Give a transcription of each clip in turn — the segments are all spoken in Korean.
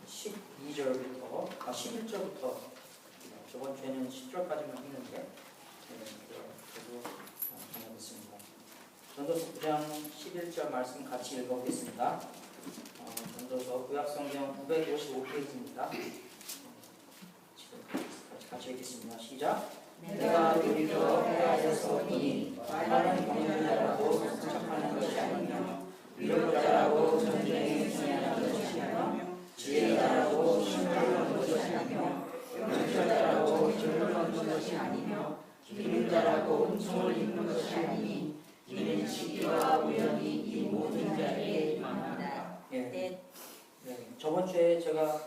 12절부터 11절부터 저번 주에는 10절까지만 했는데 계속 전하겠습니다. 전도서 9장 11절 말씀 같이 읽어보겠습니다. 전도서 구약성경 955페이지입니다. 같이 읽겠습니다. 시작. 내가 돌이켜 회하여서 보니 말하는 경륜자라고 선착하는 것이 아니며 위력자라고 전쟁에 승리하는 것이 아니며 지혜자라고 힘을 얻는 것이 아니며 명철자라고 힘을 얻는 것이 아니며 기능자라고 은총을 입는 것이 아니니 이는 시기와 우연히 이 모든 자에게 임한다. 네. 저번 주에 제가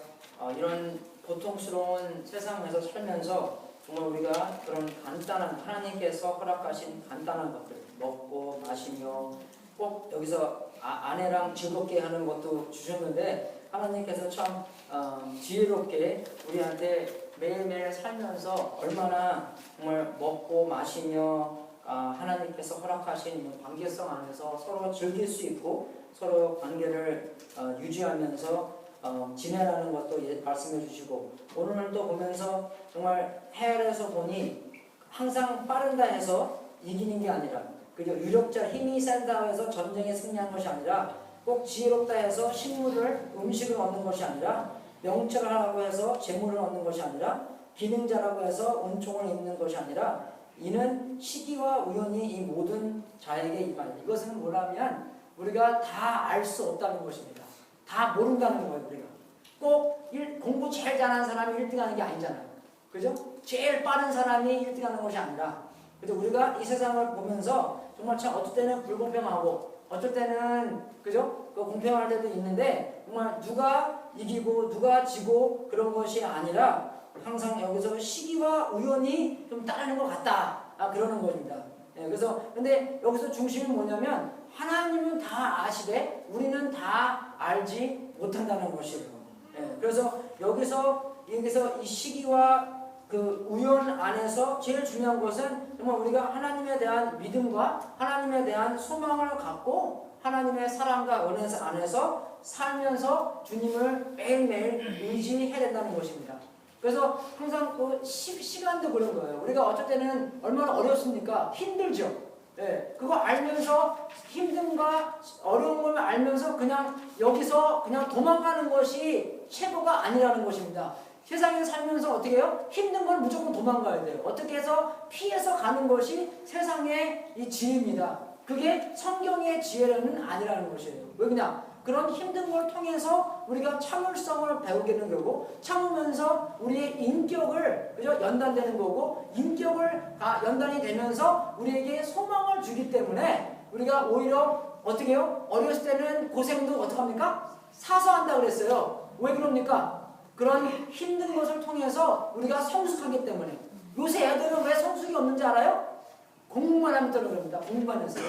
이런 고통스러운 세상에서 살면서 정말 우리가 그런 간단한 하나님께서 허락하신 간단한 것들 먹고 마시며 꼭 여기서 아내랑 즐겁게 하는 것도 주셨는데 하나님께서 참 지혜롭게 우리한테 매일매일 살면서 얼마나 정말 먹고 마시며 하나님께서 허락하신 관계성 안에서 서로 즐길 수 있고 서로 관계를 유지하면서 지내라는 것도 말씀해 주시고 오늘도 보면서 정말 해열에서 보니 항상 빠른다 해서 이기는 게 아니라 그죠? 유력자 힘이 센다 해서 전쟁에 승리한 것이 아니라 꼭 지혜롭다 해서 음식을 얻는 것이 아니라 명철하라고 해서 재물을 얻는 것이 아니라 기능자라고 해서 은총을 입는 것이 아니라 이는 시기와 우연히 이 모든 자에게 임한다. 이것은 뭐냐면 우리가 다 알 수 없다는 것입니다. 다 모른다는 거예요. 우리가 꼭 공부 제일 잘하는 사람이 1등하는 게 아니잖아요. 그죠? 제일 빠른 사람이 1등하는 것이 아니라 그죠? 우리가 이 세상을 보면서 정말 참 어떨 때는 불공평하고 어떨 때는 그죠? 그 공평할 때도 있는데 정말 누가 이기고 누가 지고 그런 것이 아니라 항상 여기서 시기와 우연이 좀 따르는 것 같다. 그러는 겁니다. 그래서 근데 여기서 중심이 뭐냐면 하나님은 다 아시되 우리는 다 알지 못한다는 것이에요. 그래서 여기서 이 시기와 그 우연 안에서 제일 중요한 것은 정말 우리가 하나님에 대한 믿음과 하나님에 대한 소망을 갖고 하나님의 사랑과 은혜 안에서 살면서 주님을 매일매일 의지해야 된다는 것입니다. 그래서 항상 그 시간도 그런 거예요. 우리가 어쩔 때는 얼마나 어렵습니까? 힘들죠. 그거 알면서 힘듦과 어려운 걸 알면서 그냥 여기서 그냥 도망가는 것이 최고가 아니라는 것입니다. 세상에 살면서 어떻게 해요? 힘든 건 무조건 도망가야 돼요. 어떻게 해서 피해서 가는 것이 세상의 이 지혜입니다. 그게 성경의 지혜는 아니라는 것이에요. 왜 그냥 그런 힘든 걸 통해서 우리가 참을성을 배우게 되는 거고 참으면서 우리의 인격을 그죠? 연단되는 거고 인격을 연단이 되면서 우리에게 소망을 주기 때문에 우리가 오히려 어떻게 해요? 어렸을 때는 고생도 어떻게 합니까? 사서 한다고 그랬어요. 왜 그럽니까? 그런 힘든 것을 통해서 우리가 성숙하기 때문에 요새 애들은 왜 성숙이 없는지 알아요? 공부만 하면 떨어집니다. 공부만 해서.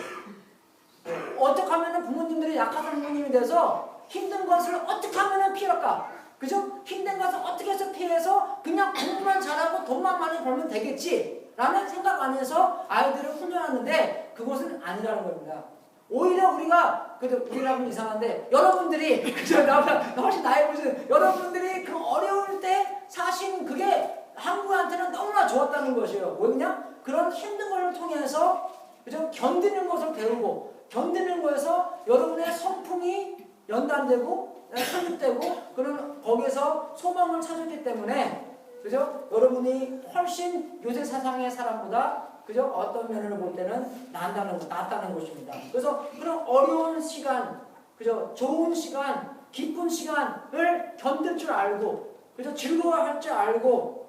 어떻게 하면 부모님들이 약한 부모님이 돼서 힘든 것을 어떻게 하면 피할까? 그죠? 힘든 것을 어떻게 해서 피해서 그냥 공부만 잘하고 돈만 많이 벌면 되겠지 라는 생각 안에서 아이들을 훈련하는데 그것은 아니라는 겁니다. 오히려 우리가 우리라면 이상한데 여러분들이 그죠? 나보다 훨씬 나이 보시는 여러분들이 그 어려울 때 사신 그게 한국한테는 너무나 좋았다는 것이에요. 왜냐? 그런 힘든 걸 통해서 그죠? 견디는 것을 배우고 견디는 거에서 여러분의 성품이 연단되고 성립되고 그런 거기에서 소망을 찾았기 때문에 그죠? 여러분이 훨씬 요새 세상의 사람보다 그죠? 어떤 면을 볼 때는 낫다는 것입니다. 그래서 그런 어려운 시간, 그죠? 좋은 시간, 기쁜 시간을 견딜 줄 알고 그죠? 즐거워할 줄 알고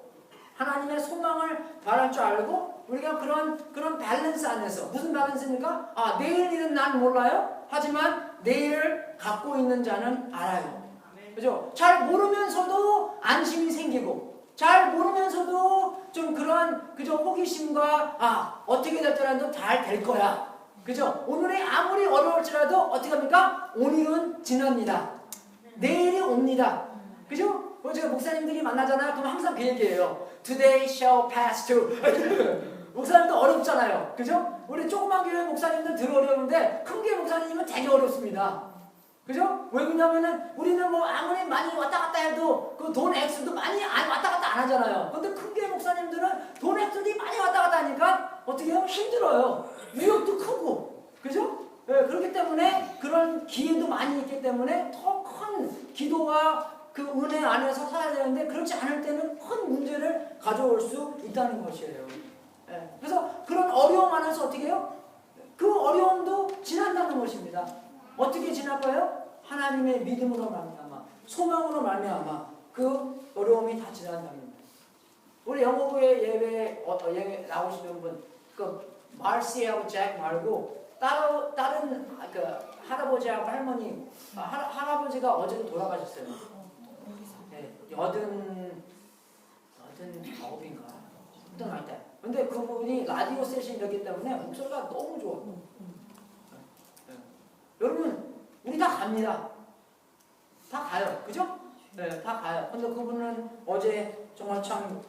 하나님의 소망을 바랄 줄 알고 우리가 그런 밸런스 안에서 무슨 밸런스입니까? 내일 일은 난 몰라요. 하지만 내일을 갖고 있는 자는 알아요. 그죠? 잘 모르면서도 안심이 생기고 잘 모르면서도 좀 그런 그죠? 호기심과 어떻게 될지라도 잘 될 거야. 그죠? 오늘이 아무리 어려울지라도 어떻게 합니까? 오늘은 지납니다. 내일이 옵니다. 그죠? 제가 목사님들이 만나잖아요. 그럼 항상 그 얘기예요. Today shall pass too. 목사님도 어렵잖아요. 그죠? 우리 조그만 교회 목사님들 덜 어려운데 큰 교회 목사님은 되게 어렵습니다. 그죠? 왜 그러냐면은 우리는 뭐 아무리 많이 왔다 갔다 해도 그 돈 액수도 많이 왔다 갔다 안 하잖아요. 근데 큰 교회 목사님들은 돈 액수들이 많이 왔다 갔다 하니까 어떻게 해요? 힘들어요. 위협도 크고. 그죠? 네, 그렇기 때문에 그런 기회도 많이 있기 때문에 더 큰 기도와 그 은혜 안에서 살아야 되는데 그렇지 않을 때는 큰 문제를 가져올 수 있다는 것이에요. 네, 그래서 그런 어려움 안에서 어떻게 해요? 그 어려움도 지난다는 것입니다. 어떻게 지날까요? 하나님의 믿음으로 말미암아, 소망으로 말미암아 그 어려움이 다 지난다는 거예요. 우리 영어부의 예배 나오시는 분, 그 마르시하고 잭 말고 다른 그 할아버지하고 할머니, 할아버지가 어제 돌아가셨어요. 네, 89인가? something like that. 근데 그분이 라디오 세션이었기 때문에 목소리가 너무 좋아. 네. 여러분, 우리 다 갑니다. 다 가요. 그죠? 네, 다 가요. 근데 그분은 어제 정말 참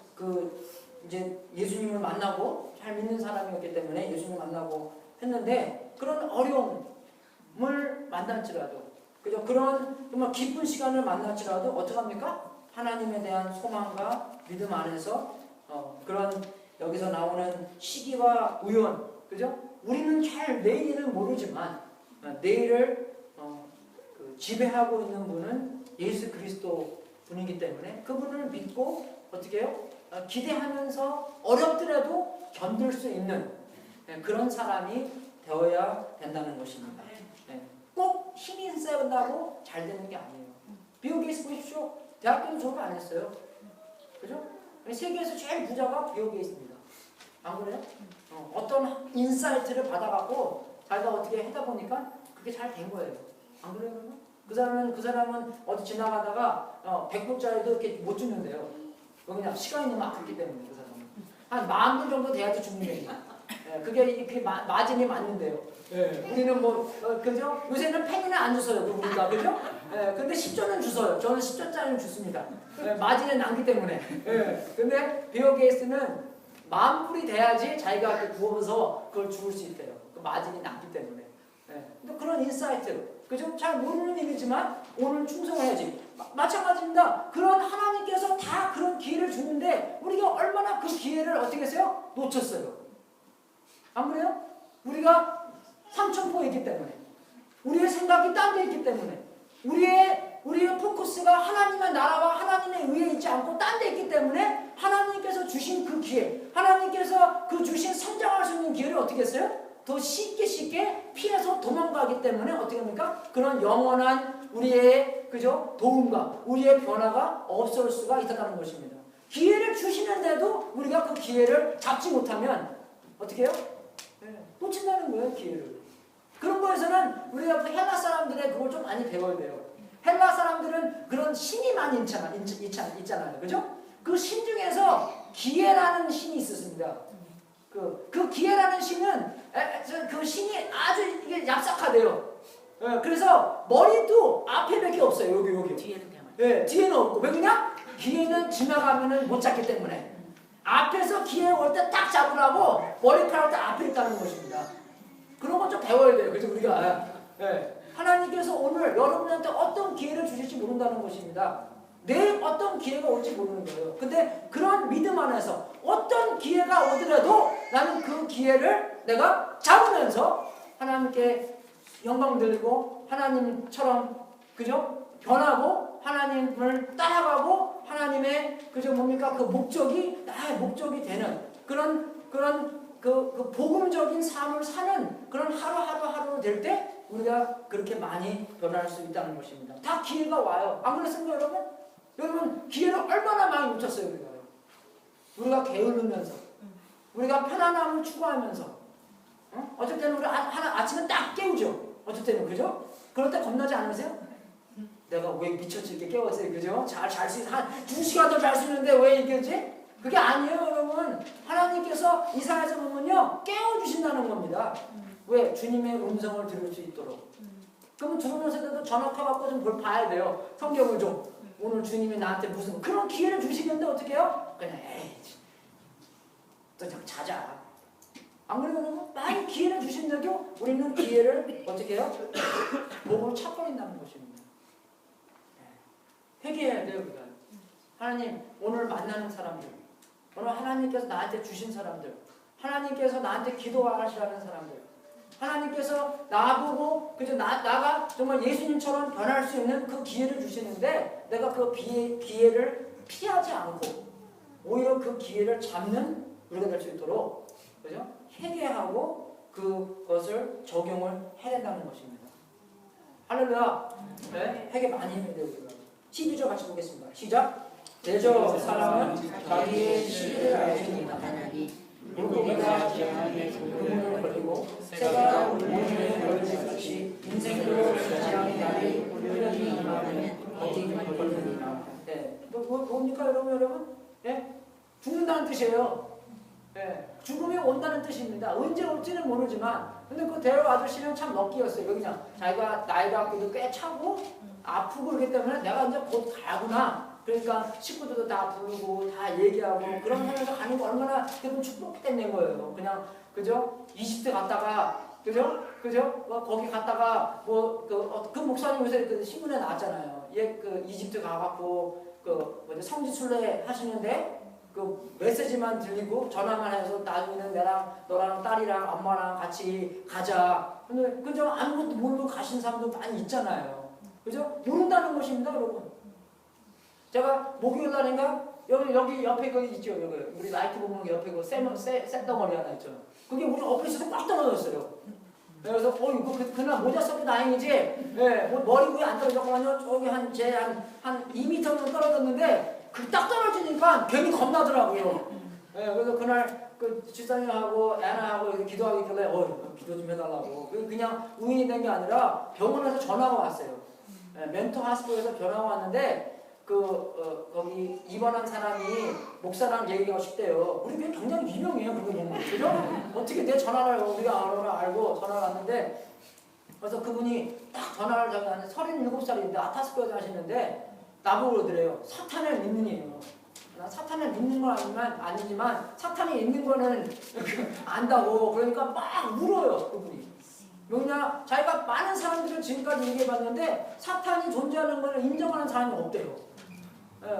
이제 예수님을 만나고 잘 믿는 사람이었기 때문에 예수님을 만나고 했는데 그런 어려움을 만날지라도, 그죠? 그런 정말 기쁜 시간을 만날지라도 어떡합니까? 하나님에 대한 소망과 믿음 안에서 그런 여기서 나오는 시기와 우연, 그죠? 우리는 잘 내일을 모르지만 내일을 지배하고 있는 분은 예수 그리스도 분이기 때문에 그분을 믿고 어떻게 해요? 기대하면서 어렵더라도 견딜 수 있는 그런 사람이 되어야 된다는 것입니다. 꼭 힘이 세운다고 잘 되는 게 아니에요. 비ll 게이츠 보십시오. 대학교도 졸업 안 했어요. 그죠? 세계에서 제일 부자가 비ll 게이츠입니다. 안 그래요? 어떤 인사이트를 받아갖고 자기가 어떻게 하다 보니까 그게 잘 된 거예요. 안 그래요, 그러면? 그 사람은 어디 지나가다가 100불짜리도 이렇게 못 주는데요. 그냥 시간이 너무 아깝기 때문에 그 사람은. 한 10,000불 정도 돼야지 주는 겁니다. 그게 이렇게 마진이 맞는데요. 우리는 그죠? 요새는 펜이는 안 주서요, 우리가. 그죠? 근데 10조는 주서요. 저는 10조짜리는 줬습니다. 마진이 남기 때문에. 근데 비ll 게이츠는 10,000불이 돼야지 자기가 구워서 그걸 주울 수 있대요. 그 마진이 남기 때문에. 근데 그런 인사이트. 그죠? 잘 모르는 일이지만 오늘 충성해야지. 마찬가지입니다. 그런 하나님께서 다 그런 기회를 주는데 우리가 얼마나 그 기회를 어떻게 했어요? 놓쳤어요. 안 그래요? 우리가 삼천포이기 때문에, 우리의 생각이 딴 데 있기 때문에, 우리의 포커스가 하나님의 나라와 하나님의 의에 있지 않고 딴 데 있기 때문에 하나님께서 주신 그 기회, 하나님께서 그 주신 성장할 수 있는 기회를 어떻게 했어요? 더 쉽게 피해서 도망가기 때문에 어떻게 합니까? 그런 영원한 우리의 그죠? 도움과 우리의 변화가 없을 수가 있다는 것입니다. 기회를 주시는데도 우리가 그 기회를 잡지 못하면 어떻게 해요? 놓친다는 거예요, 기회를. 그런 거에서는 우리가 그 헬라 사람들의 그걸 좀 많이 배워야 돼요. 헬라 사람들은 그런 신이 많이 있잖아요. 그죠? 그 신 중에서 기회라는 신이 있었습니다. 그 기회라는 신은 그 신이 아주 이게 얍삭하대요. 그래서 머리도 앞에밖에 없어요. 여기. 뒤에는 없고. 왜 그냥? 기회는 지나가면은 못 잡기 때문에. 앞에서 기회 올 때 딱 잡으라고 머리카락도 앞에 있다는 것입니다. 그런 건 좀 배워야 돼요. 그죠? 우리가. 하나님께서 오늘 여러분한테 어떤 기회를 주실지 모른다는 것입니다. 내일 어떤 기회가 올지 모르는 거예요. 근데 그런 믿음 안에서 어떤 기회가 오더라도 나는 그 기회를 내가 잡으면서 하나님께 영광 돌리고 하나님처럼 그죠? 변하고 하나님을 따라가고 하나님의 그죠 뭡니까? 그 목적이 나의 목적이 되는 그런 그 복음적인 삶을 사는 그런 하루 될 때 우리가 그렇게 많이 변할 수 있다는 것입니다. 다 기회가 와요. 안 그렇습니까, 여러분? 여러분 기회를 얼마나 많이 놓쳤어요, 우리가 게으르면서 우리가 편안함을 추구하면서 어쩔 때는 우리 아침에 딱 깨우죠. 어쩔 때는 그죠? 그럴 때 겁나지 않으세요? 내가 왜 미쳤지 이렇게 깨웠어요, 그죠? 잘 수 있어. 한 2시간 더 잘 수 있는데 왜 이겼지? 그게 아니에요, 여러분. 하나님께서 이사야서 보면요 깨워주신다는 겁니다. 왜? 주님의 음성을 들을 수 있도록. 그러면 들으면서도 전화해갖고 좀 뭘 봐야 돼요. 성경을 좀. 오늘 주님이 나한테 무슨 그런 기회를 주시는데 어떻게 해요? 그냥 에이 또 자자. 안 그러면 많이 기회를 주신데도 우리는 기회를 어떻게 해요? 목으로 차버린다는 것입니다. 회개해야 돼요. 우리가. 하나님, 오늘 만나는 사람들, 오늘 하나님께서 나한테 주신 사람들, 하나님께서 나한테 기도하시라는 사람들, 하나님께서 나보고 그저 나가 정말 예수님처럼 변할 수 있는 그 기회를 주시는데 내가 그 기회를 피하지 않고 오히려 그 기회를 잡는 우리가 될 수 있도록, 그죠? 회개하고 그것을 적용을 해야 된다는 것입니다. 할렐루야. 네? 회개 많이 해야 돼요. 12절 같이 보겠습니다. 시작. 대저 사람은 자기의 시기를 알지니라. 물고기가 재앙에 그물을 걸리고 새가 모기에 걸리듯이 인생도 재앙의 날이 훈련이 임하면 어디가 걸리니라. 네. 뭡니까 여러분? 네? 죽는다는 뜻이에요. 네. 죽음이 온다는 뜻입니다. 언제 올지는 모르지만, 근데 그 데려와 아저씨는 참 럭키였어요. 그냥 자기가 나이가 그래도 꽤 차고 아프고 그렇기 때문에 내가 이제 곧 가구나. 그러니까 식구들도 다 부르고 다 얘기하고 그런 하면서 가는 거 얼마나 기분 축복된 거예요. 그냥 그죠? 이집트 갔다가 그죠? 거기 갔다가 그 목사님 요새 그 신문에 나왔잖아요. 그 이집트 가갖고 성지 순례 하시는데 그 메시지만 들리고 전화만 해서 나중에는 너랑 딸이랑 엄마랑 같이 가자. 근데 그죠? 아무것도 모르고 가신 사람도 많이 있잖아요. 그죠? 모른다는 것입니다, 여러분. 제가 목요일 날인가 여기 옆에 거기 있죠. 여기 우리 라이트 보면 옆에 그 쇳덩어리 하나 있죠. 그게 우리 어플리스도 꽉 떨어졌어요. 그래서 이거 그날 모자 썼기 다행이지. 네, 머리 위에 안 떨어졌거든요. 저기 한 2m는 떨어졌는데 그 딱 떨어지니까 괜히 겁나더라고요. 네, 그래서 그날 그 집사님하고 애나하고 이렇게 기도하길래 기도 좀 해달라고. 그냥 우연히 된 게 아니라 병원에서 전화가 왔어요. 네, 멘토 하스피ટલ에서 전화가 왔는데 거기 입원한 사람이 목사랑 얘기하고 싶대요. 우리 교회 굉장히 유명해요. 그거 보면. 그죠? 어떻게 내 전화를 우리가 알고 전화를 왔는데, 그래서 그분이 딱 전화를 잡고 37살인데 아타스코에서 하시는데 나보고 그러더래요. 사탄을 믿는 이에요. 나 사탄을 믿는 건 아니지만 사탄이 있는 거는 안다고. 그러니까 막 울어요. 그분이. 왜냐? 자기가 많은 사람들을 지금까지 얘기해봤는데 사탄이 존재하는 걸 인정하는 사람이 없대요.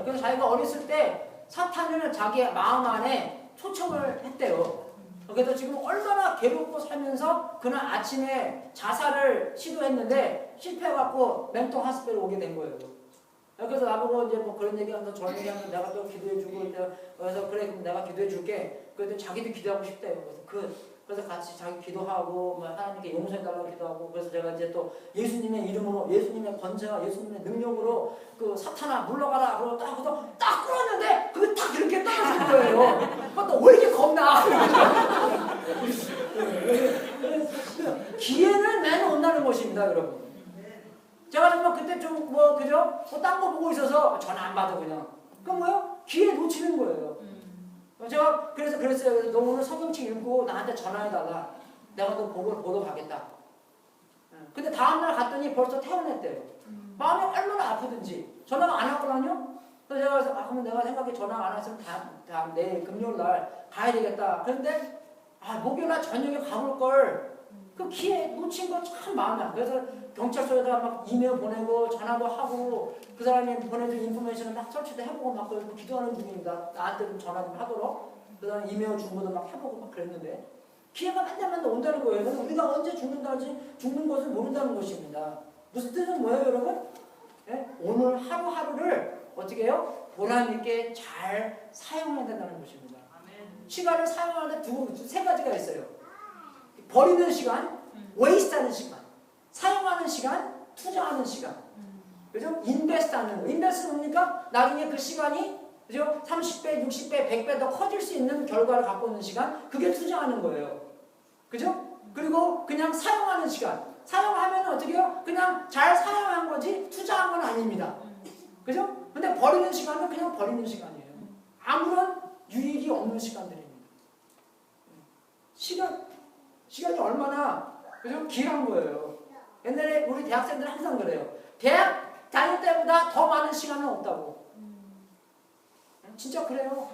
그래서 자기가 어렸을 때 사탄을 자기 마음 안에 초청을 했대요. 그래서 지금 얼마나 괴롭고 살면서 그날 아침에 자살을 시도했는데 실패해갖고 멘토 하스피털에 오게 된 거예요. 그래서 나보고 이제 뭐 그런 얘기하면서 저런 얘기하면서 내가 또 기도해주고, 그래서 그래 그럼 내가 기도해줄게. 그런데 자기도 기도하고 싶대요. 그래서 같이 자기 기도하고 하나님께 용서해달라고 기도하고, 그래서 제가 이제 또 예수님의 이름으로, 예수님의 권세와 예수님의 능력으로 그 사탄아 물러가라 그러고 딱 끌었는데 그게 딱 이렇게 떨어진 거예요. 그것도 왜 이렇게 겁나? 기회는 매는 온다는 것입니다, 여러분. 제가 정말 그때 좀 그죠? 딴 거 보고 있어서 전화 안 받아 그냥. 그럼 뭐요? 기회 놓치는 거예요. 제가 그랬어요. 그래서 너 오늘 성경책 읽고 나한테 전화해달라. 내가 너 보러 가겠다. 근데 다음날 갔더니 벌써 퇴원했대요. 마음이 얼마나 아프든지 전화가 안 왔거든요. 그래서 제가 그러면 내가 생각해 전화 안 왔으면 다음 내일 금요일 날 가야 되겠다. 그런데 목요일 날 저녁에 가볼 걸. 그 기회 놓친 거 참 마음이 아파. 그래서 경찰서에다가 막 이메일 보내고 전화도 하고 그 사람이 보내준 인포메이션을 막 설치도 해보고 막 기도하는 중입니다. 나한테 좀 전화 좀 하도록. 그 다음에 이메일 중고도 막 해보고 막 그랬는데 기회가 맨날 온다는 거예요. 그래서 우리가 언제 죽는 것을 모른다는 것입니다. 무슨 뜻은 뭐예요, 여러분? 네? 오늘 하루하루를 어떻게 해요? 보람있게 잘 사용해야 된다는 것입니다. 시간을 사용하는데 세 가지가 있어요. 버리는 시간, 웨이스트하는 시간, 사용하는 시간, 투자하는 시간. 그죠? 인베스트하는 거. 인베스트는 뭡니까? 나중에 그 시간이 그죠? 30배, 60배, 100배 더 커질 수 있는 결과를 갖고 있는 시간, 그게 투자하는 거예요. 그죠? 그리고 그냥 사용하는 시간. 사용하면 어떻게 해요? 그냥 잘 사용한 거지 투자한 건 아닙니다. 그죠? 근데 버리는 시간은 그냥 버리는 시간이에요. 아무런 유익이 없는 시간들입니다. 시간이 얼마나 그죠? 길한 거예요. 옛날에 우리 대학생들은 항상 그래요. 대학 다닐 때보다 더 많은 시간은 없다고. 진짜 그래요.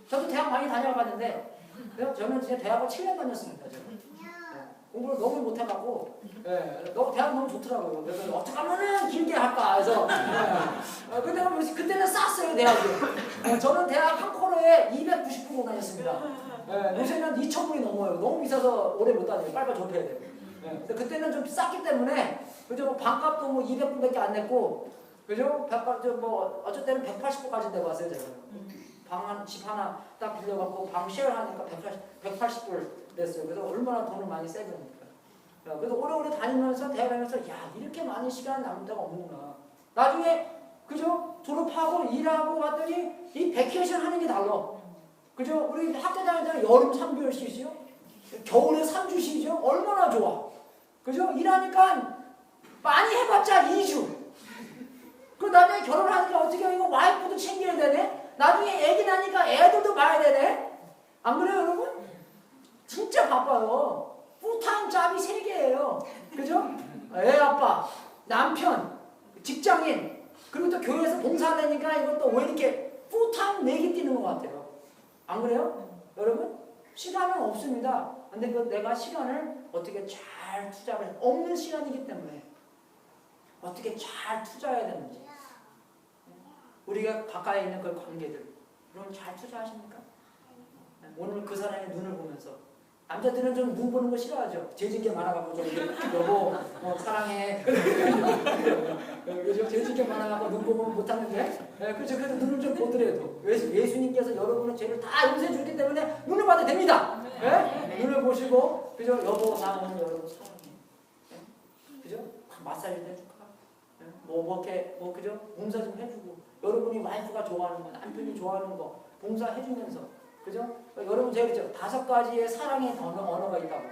저도 대학 많이 다녀봤는데 저는 진짜 대학을 7년 다녔습니다. 공부를 너무 못해갖고 대학 너무 좋더라고요. 그래서 어떻게 하면은 길게 할까 해서 근데 그때는 쌌어요 대학이. 저는 대학 한 코너에 290불 다녔습니다. 요새는 2,000불이 넘어요. 너무 비싸서 오래 못 다녀요. 빨리빨리 졸업해야 돼요. 근데 그때는 좀 쌌기 때문에 그죠? 뭐 반값도 뭐 200불밖에 안 냈고 그죠? 뭐 어쩔 때는 180불까지 내고 왔어요 제가. 집 하나 딱 빌려갖고 방 쉐어하니까 180불 냈어요. 그래서 얼마나 돈을 많이 세입니까? 그래서 오래오래 다니면서 대학 다니면서 야 이렇게 많은 시간 남을 데가 없는구나. 나중에 그죠? 졸업하고 일하고 왔더니 이 베케이션 하는 게 달라. 그죠? 우리 학교 다닐 때는 여름 3개월 쉬죠? 겨울에 3주 쉬죠? 얼마나 좋아. 그죠? 일하니까 많이 해봤자 2주. 그 나중에 결혼하니까 어떻게 이거 와이프도 챙겨야 되네? 나중에 애기 나니까 애들도 봐야 되네? 안 그래요 여러분? 진짜 바빠요. 풀타임 잡이 3개예요. 그죠? 애 아빠, 남편, 직장인, 그리고 또 교회에서 봉사하니까 이것도 왜 이렇게 풀타임 내기 뛰는 것 같아요. 안 그래요? 여러분? 시간은 없습니다. 근데 내가 시간을 어떻게 잘 투자를, 없는 시간이기 때문에 어떻게 잘 투자해야 되는지. 우리가 가까이 있는 그 관계들, 여러분 잘 투자하십니까? 오늘 그 사람의 눈을 보면서 남자들은 좀 눈 보는 거 싫어하죠. 죄짓게 많아갖고 좀 여보 사랑해. 그죠? 죄짓게 많아갖고 눈 보면 못하는데. 그렇죠. 그래도 눈을 좀 보더라도 예수님께서 여러분의 죄를 다 용서해 주기 때문에 눈을 봐도 됩니다. 눈을 보시고 그죠? 여보 나 오늘 여러분 사랑해. 그죠? 마사지도 해줄까? 뭐 그죠? 봉사 좀 해주고 여러분이 와이프가 좋아하는 거, 남편이 좋아하는 거 봉사해주면서 그죠? 여러분 제가 그죠? 5가지의 사랑의 언어가 있다고.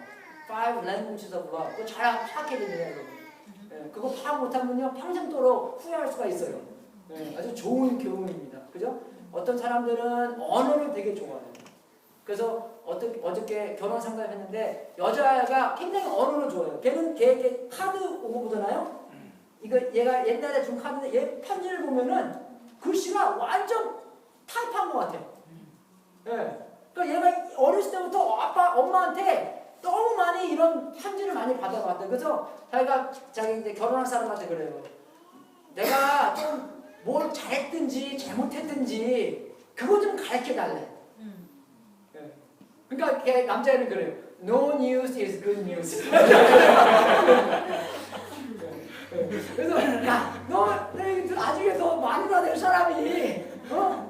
5 languages of love. 그거 잘 파악해야 됩니다, 여러분. 그거 파악 못하면요 평생도록 후회할 수가 있어요. 아주 좋은 교훈입니다. 그죠? 어떤 사람들은 언어를 되게 좋아해요. 그래서 어저께 결혼 상담했는데 여자가 굉장히 언어를 좋아해요. 걔 카드 오고 보잖아요. 이거 얘가 옛날에 준 카드인데 얘 편지를 보면은 글씨가 완전 타입한 것 같아요. 그러니까 얘가 어렸을 때부터 엄마한테 너무 많이 이런 편지를 많이 받아봤대요. 그래서 자기 이제 결혼할 사람한테 그래요. 내가 좀 뭘 잘했든지 잘못했든지 그거 좀 가르쳐 달래. 그러니까 걔 남자애는 그래요. No news is good news. 그래서 너 나중에 더 마누라 될 사람이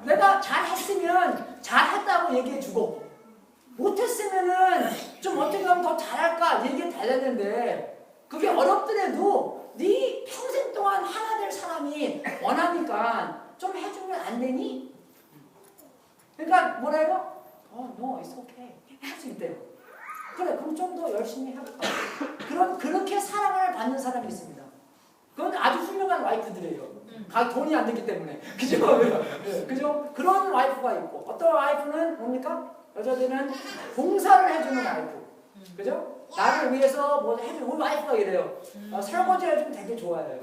내가 잘했으면 잘했다고 얘기해주고 못했으면은 좀 어떻게 하면 더 잘할까 얘기해 달랬는데 그게 어렵더라도 네 평생 동안 하나 될 사람이 원하니까 좀 해주면 안 되니? 그러니까 뭐래요? No, it's okay. 할 수 있대요. 그래, 그럼 좀 더 열심히 해볼까? 그렇게 사랑을 받는 사람이 있습니다. 그건 아주 훌륭한 와이프들이에요. 돈이 안 되기 때문에. 그죠? 그죠? 그런 와이프가 있고, 어떤 와이프는 뭡니까? 여자들은 봉사를 해주는 와이프. 그죠? 나를 위해서 뭐 해주는, 우리 와이프가 이래요. 설거지 해주면 되게 좋아해요.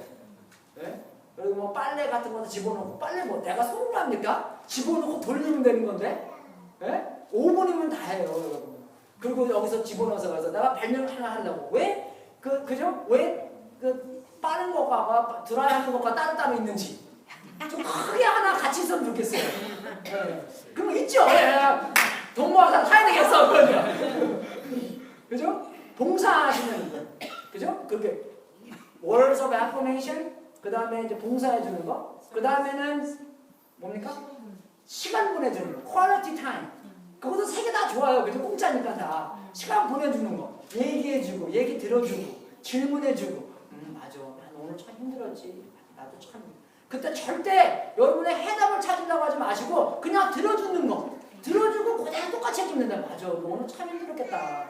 네? 그리고 뭐 빨래 같은 것도 집어넣고, 빨래 뭐 내가 손으로 합니까? 집어넣고 돌리면 되는 건데, 네? 5분이면 다 해요, 여러분. 그리고 여기서 집어넣어서 가서 내가 발명 하나 하려고. 왜? 그죠? 왜? 빠른 것과 드라이하는 것과 따로 있는지 좀 크게 하나 같이 있으면 좋겠어요. 그럼 있죠. 돈 모아서 사야 되겠어. 그죠? 봉사하시는 분, 그죠? 그렇게 words of affirmation, 그 다음에 이제 봉사해 주는 거, 그 다음에는 뭡니까? 시간 보내주는 거, quality time. 그것도 3개 다 좋아요. 그죠? 공짜니까 다 시간 보내주는 거, 얘기해주고, 얘기 들어주고, 질문해주고. 맞아. 난 오늘 참 힘들었지. 나도 참. 그때 절대 여러분의 해답을 찾으려고 하지 마시고 그냥 들어주는 거. 들어주고 그냥 똑같이 해주면 된다. 맞아. 너 오늘 참 힘들었겠다.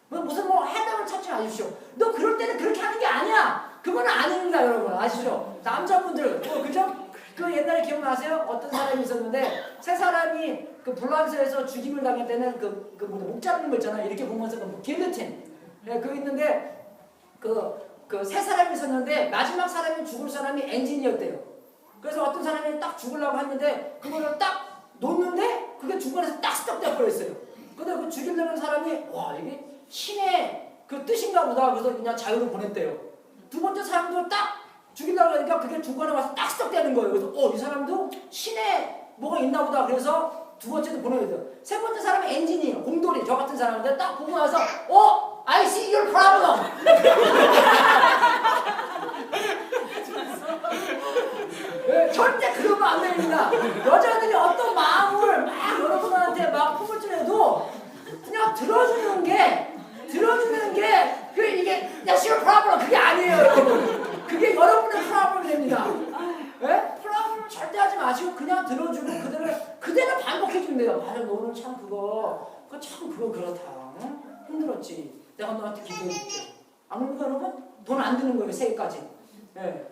무슨 해답을 찾지 마십시오. 너 그럴 때는 그렇게 하는 게 아니야. 그건 아닙니다, 여러분. 아시죠? 남자분들, 그죠? 그 옛날에 기억나세요? 어떤 사람이 있었는데 세 사람이 그 불란서에서 죽임을 당할 때는 목 잡는 거 있잖아요. 이렇게 보면서 길르틴. 그거 있는데 그 세 사람이 있었는데 마지막 사람이 죽을 사람이 엔지니어였대요. 그래서 어떤 사람이 딱 죽으려고 했는데 그거를 딱 놓는데 그게 중간에서 딱 스톱돼 버렸어요. 근데 그 죽이려는 사람이 와 이게 신의 그 뜻인가 보다. 그래서 그냥 자유로 보냈대요. 두 번째 사람도 딱 죽이려고 하니까 그게 중간에 와서 딱 스톱되는 거예요. 그래서 이 사람도 신에 뭐가 있나 보다. 그래서 두 번째도 보내야 돼요. 세 번째 사람은 엔지니어, 공돌이, 저 같은 사람인데 딱 보고 나서 I see your problem. 절대 그러면 안 됩니다. 여자들이 어떤 마음을 막 여러분한테 막 품을지라도 그냥 들어주는 게 이게 That's your problem 그게 아니에요, 여러분. 그게 여러분의 프로블럼이 됩니다. 프로블럼을 절대 하지 마시고 그냥 들어주고 그대로 반복해주면 돼요. 맞아, 너 오늘 참 그거 그렇다. 응? 힘들었지. 내가 너한테 기도해줄게. 안 그러니까 여러분 돈 안 드는 거예요, 세 개까지.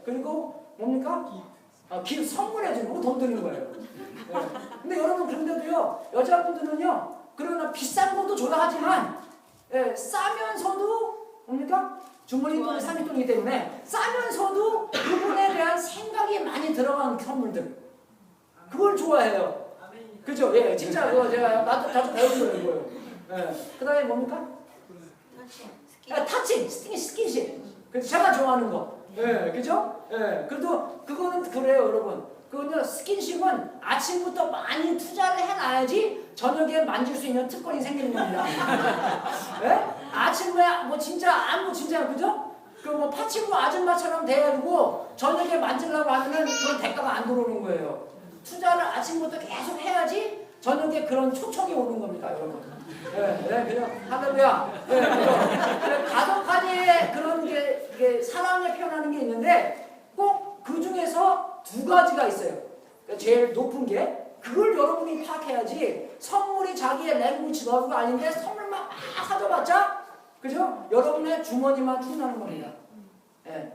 그리고 뭡니까? 선물해주는 거 돈 드는 거예요. 근데 여러분 그런데도요, 여자분들은요, 그러나 비싼 것도 좋아하지만 싸면서도 뭡니까? 주머니 돈이 30돈이기 때문에 싸면서도 그분에 대한 생각이 많이 들어간 선물들, 그걸 좋아해요. 그죠? 진짜 그거 제가 나도 자주 배운 거예요. 그 다음에 뭡니까? 타칭, 스킨십. 그래서 제가 좋아하는 거. 그죠? 그래도 그거는 그래요, 여러분. 그거는 스킨십은 아침부터 많이 투자를 해놔야지 저녁에 만질 수 있는 특권이 생기는 겁니다. 아침에 뭐 진짜 그죠? 그 뭐 파치부 아줌마처럼 돼가지고 저녁에 만지려고 하면은 그런 대가가 안 들어오는 거예요. 투자를 아침부터 계속 해야지 저녁에 그런 초청이 오는 겁니다, 여러분. 그냥 할렐루야. 가족 간의 그런 게 사랑을 표현하는 게 있는데 꼭 그 중에서 두 가지가 있어요. 그러니까 제일 높은 게 그걸 여러분이 파악해야지 선물이 자기의 랭귀지 러브가 아닌데 선물만 막 사줘봤자 그죠? 여러분의 주머니만 충분하는 겁니다.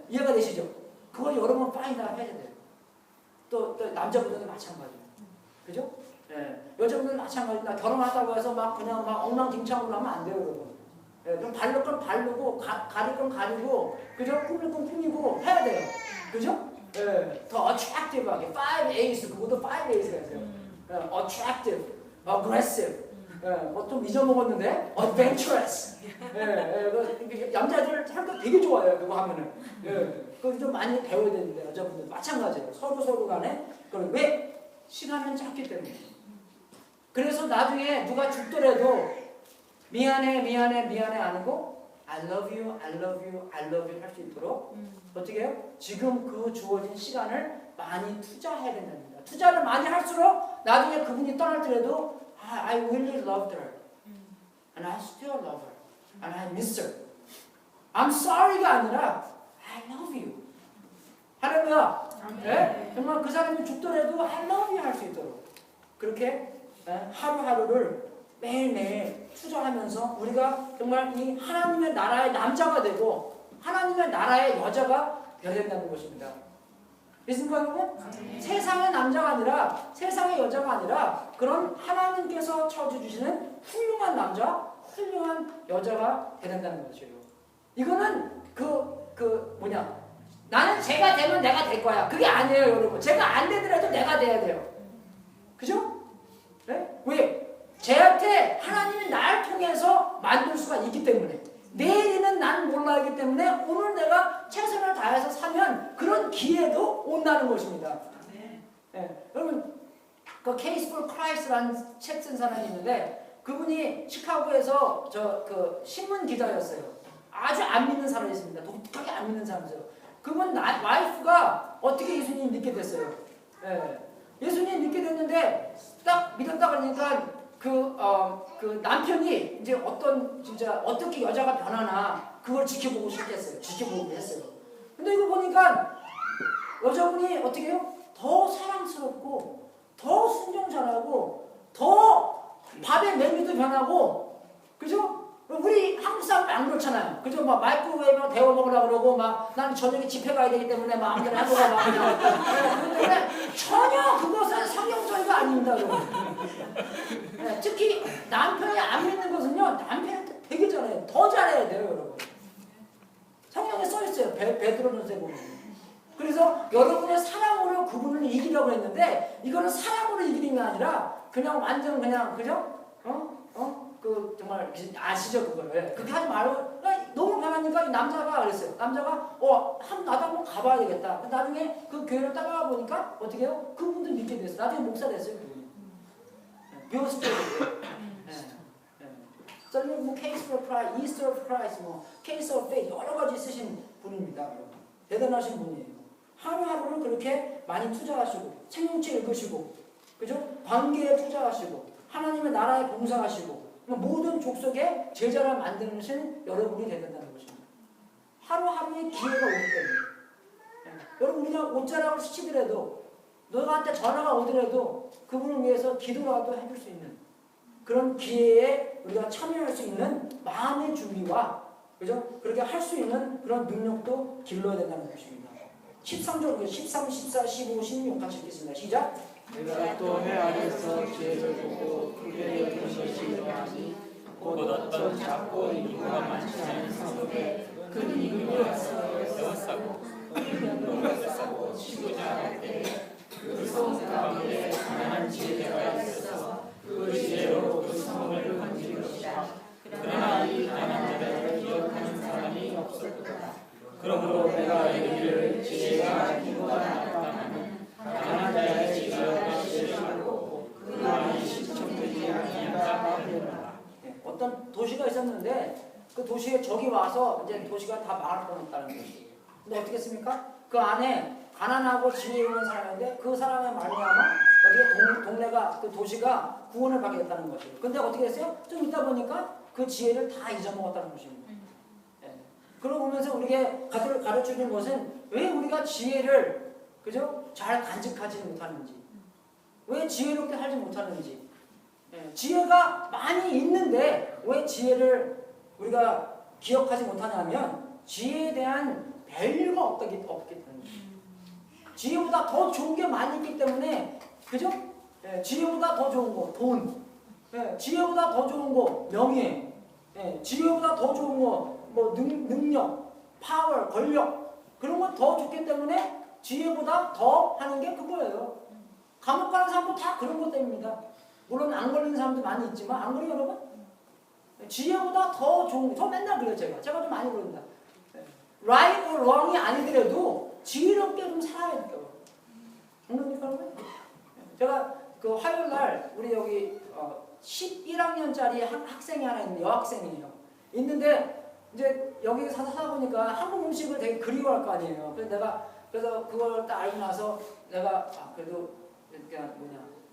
이해가 되시죠? 그걸 여러분 파인드를 해야 돼요. 또 남자분들도 마찬가지예요. 그죠? 여자분들은 마찬가지입니다. 결혼하다고 해서 막 그냥 막 엉망진창으로 하면 안 돼요, 여러분. 그럼 바를 건 바르고 가릴 건 가리고 그죠? 꾸밀 건 꾸미고 해야 돼요. 그죠? 더 attractive하게 5A's 그것도 5A's가 있어요. attractive, aggressive. 좀 잊어먹었는데 adventurous. 남자들 하는 거 되게 좋아해요. 그거 하면은. 그거 좀 많이 배워야 되는데 여자분들 마찬가지예요. 서로 간에. 그럼 왜? 시간은 짧기 때문에. 그래서 나중에 누가 죽더라도 미안해 안 하고 I love you 할 수 있도록 어떻게 해요? 지금 그 주어진 시간을 많이 투자해야 된답니다. 투자를 많이 할수록 나중에 그분이 떠날더라도 I really loved her and I still love her and I miss her. I'm sorry가 아니라 I love you. 할렐루야. 정말 그 사람이 죽더라도 I love you 할 수 있도록 그렇게 하루하루를 매일매일 투자하면서 우리가 정말 이 하나님의 나라의 남자가 되고 하나님의 나라의 여자가 되어야 된다는 것입니다. 믿습니까, 여러분? 세상의 남자가 아니라 세상의 여자가 아니라 그런 하나님께서 쳐주시는 훌륭한 남자, 훌륭한 여자가 되어야 된다는 것이에요. 이거는 나는 제가 되면 내가 될 거야. 그게 아니에요, 여러분. 제가 안 되더라도 내가 돼야 돼요. 그죠? 왜? 쟤한테 하나님이 날 통해서 만들 수가 있기 때문에 내일은 난 몰라하기 때문에 오늘 내가 최선을 다해서 사면 그런 기회도 온다는 것입니다. 여러분 그 Case for Christ라는 책 쓴 사람이 있는데 그분이 시카고에서 그 신문 기자였어요. 아주 안 믿는 사람이었습니다. 독특하게 안 믿는 사람이었어요. 그분 와이프가 어떻게 예수님 믿게 됐어요. 예수님 믿게 됐는데 딱 믿었다 그러니까 그 남편이 이제 어떻게 여자가 변하나 그걸 지켜보고 싶겠어요. 지켜보고 했어요. 근데 이거 보니까 여자분이 어떻게 해요? 더 사랑스럽고 더 순종 잘하고 더 밥의 메뉴도 변하고 그죠? 우리 한국 사람 안 그렇잖아요. 그죠? 막 마이크로웨이브로 데워 먹으려고 그러고 막 나는 저녁에 집회 가야 되기 때문에 막 아무데나 해보고 막 그런데 전혀 그것은 성경적이가 아닙니다, 여러분. 특히 남편이 안 믿는 것은요, 남편한테 되게 잘해요. 더 잘해야 돼요, 여러분. 성경에 써 있어요. 베드로전서에 보면. 그래서 여러분의 사랑으로 그분을 이기려고 했는데 이거는 사랑으로 이기는 게 아니라 그냥 완전 그냥 그죠? 그 정말 아시죠 그거를? 그렇게 하지 말고 너무 편하니까 이 남자가 그랬어요. 남자가 나도 한번 가봐야 되겠다. 나중에 그 교회를 따라가 보니까 어떻게 해요? 그분들 믿게 됐어요. 나중에 목사 됐어요 그분이. 비오스토리. 썰리 뭐 케이스 오브 프라이스, 이스터 오브 프라이스, 뭐 케이스 오브 페이스 여러 가지 쓰신 분입니다. 대단하신 분이에요. 하루하루를 그렇게 많이 투자하시고 생명체 읽으시고 그죠? 관계에 투자하시고 하나님의 나라에 봉사하시고 모든 족속의 제자를 만드는 여러분이 되겠다는 것입니다. 하루하루의 기회가 오기 때문에 여러분 우리가 옷자락을 스치더라도 너한테 전화가 오더라도 그분을 위해서 기도라도 해줄 수 있는 그런 기회에 우리가 참여할 수 있는 마음의 준비와 그죠? 그렇게 할 수 있는 그런 능력도 길러야 된다는 것입니다. 13절, 13, 14, 15, 16 같이 읽겠습니다. 시작! 내가 또 해 아래서 죄를 보고 크게 여긴 것이 이러하니 곧 어떤 작고 인구가 많지 않은 성읍에 큰 임금이 와서 에워싸고 병거를 싸고 치고자 할 때에 그 성읍 가운데 가난한 지혜자가 있어서 그 지혜로 그 성읍을 건질 것이다. 그러나 이 가난한 자를 기억하는 사람이 없었다. 그러므로 내가 이르기를 지혜가 인구가 나타나는 가난한 자의 지혜가 싫어하고 그 말이 시청되지 아니한다 하리라. 어떤 도시가 있었는데 그 도시에 적이 와서 이제 도시가 다 망할 뻔했다는 것이에요. 근데 어떻게 했습니까? 그 안에 가난하고 지혜 있는 사람인데 그 사람의 말미암아 어떻게 동네가 그 도시가 구원을 받게 됐다는 것이에요. 근데 어떻게 했어요? 좀 있다 보니까 그 지혜를 다 잊어먹었다는 것입니다. 그러고 보면서 우리에게 가르쳐주는 것은 왜 우리가 지혜를 그죠? 잘 간직하지 못하는지, 왜 지혜롭게 살지 못하는지, 지혜가 많이 있는데 왜 지혜를 우리가 기억하지 못하냐면 지혜에 대한 밸류가 없기 때문에 지혜보다 더 좋은 게 많이 있기 때문에 그죠? 지혜보다 더 좋은 거 돈, 지혜보다 더 좋은 거 명예, 지혜보다 더 좋은 거 뭐 능력, 파워, 권력 그런 건 더 좋기 때문에 지혜보다 더 하는 게 그거예요. 감옥 가는 사람도 다 그런 것 때문입니다. 물론 안 걸리는 사람도 많이 있지만 안 걸리요 여러분? 지혜보다 더 좋은 거. 저 맨날 그래요 제가 좀 많이 그럽니다. right or wrong이 아니더라도 지혜롭게 좀 살아야 돼요. 정말입니까 여러분? 제가 그 화요일 날 우리 여기 11학년짜리 학생이 하나 있는데 여학생이에요. 있는데 이제 여기 사다 보니까 한국 음식을 되게 그리워할 거 아니에요. 그래서 그걸 딱 알고 나서 내가 그래도 그냥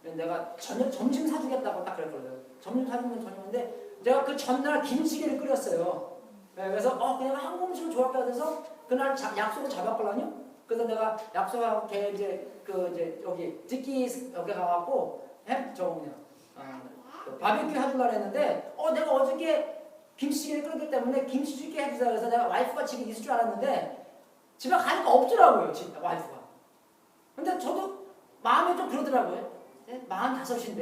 내가 점심 사주겠다고 딱 그랬거든요. 점심 사주면 저녁인데 내가 그 전날 김치찌개를 끓였어요. 그래서 그냥 한국 음식을 좋아할 것 같아서 그날 약속을 잡았거든요. 그래서 내가 약속하고 걔 이제 여기 듣기 여기 가갖고 바베큐 해주려고 했는데 내가 어저께 김치찌개를 끓였기 때문에 김치찌개 해주자 그래서 내가 와이프가 집에 있을 줄 알았는데 집에 가니까 없더라고요 와이프가. 근데 저도 마음에 좀 그러더라고요. 45인데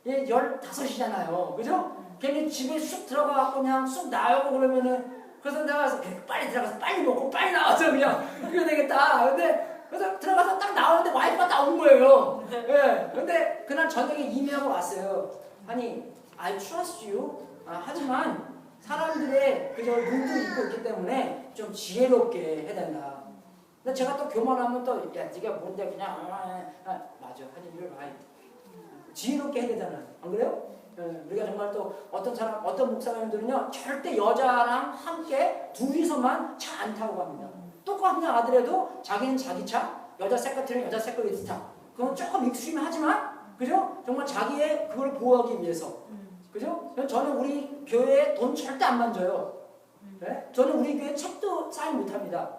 얘 15이잖아요. 그죠? 걔는 집에 쑥 들어가갖고 그냥 쑥 나오고 그러면은 그래서 내가 빨리 들어가서 빨리 먹고 빨리 나와서 그냥 그래야 되겠다. 그래서 들어가서 딱 나오는데 와이프가 나온 거예요. 근데 그날 저녁에 이메일하고 왔어요. 아니 I trust you. 하지만 사람들의 그저 눈도 있고 있기 때문에 좀 지혜롭게 해야 된다. 근데 제가 또 교만하면 또 네가 뭔데 그냥 맞아 하지 you're right. 지혜롭게 해야 되잖아요. 안 그래요? 우리가 정말 또 어떤 목사님들은요 절대 여자랑 함께 둘이서만 차 안 타고 갑니다. 똑같은 아들에도 자기는 자기 차, 여자 세크레터리는 여자 세크레터리 차. 그건 조금 익숙하긴 하지만 그죠? 정말 자기의 그걸 보호하기 위해서. 그죠? 저는 우리 교회에 돈 절대 안 만져요. 저는 우리 교회 책도 사인 못합니다.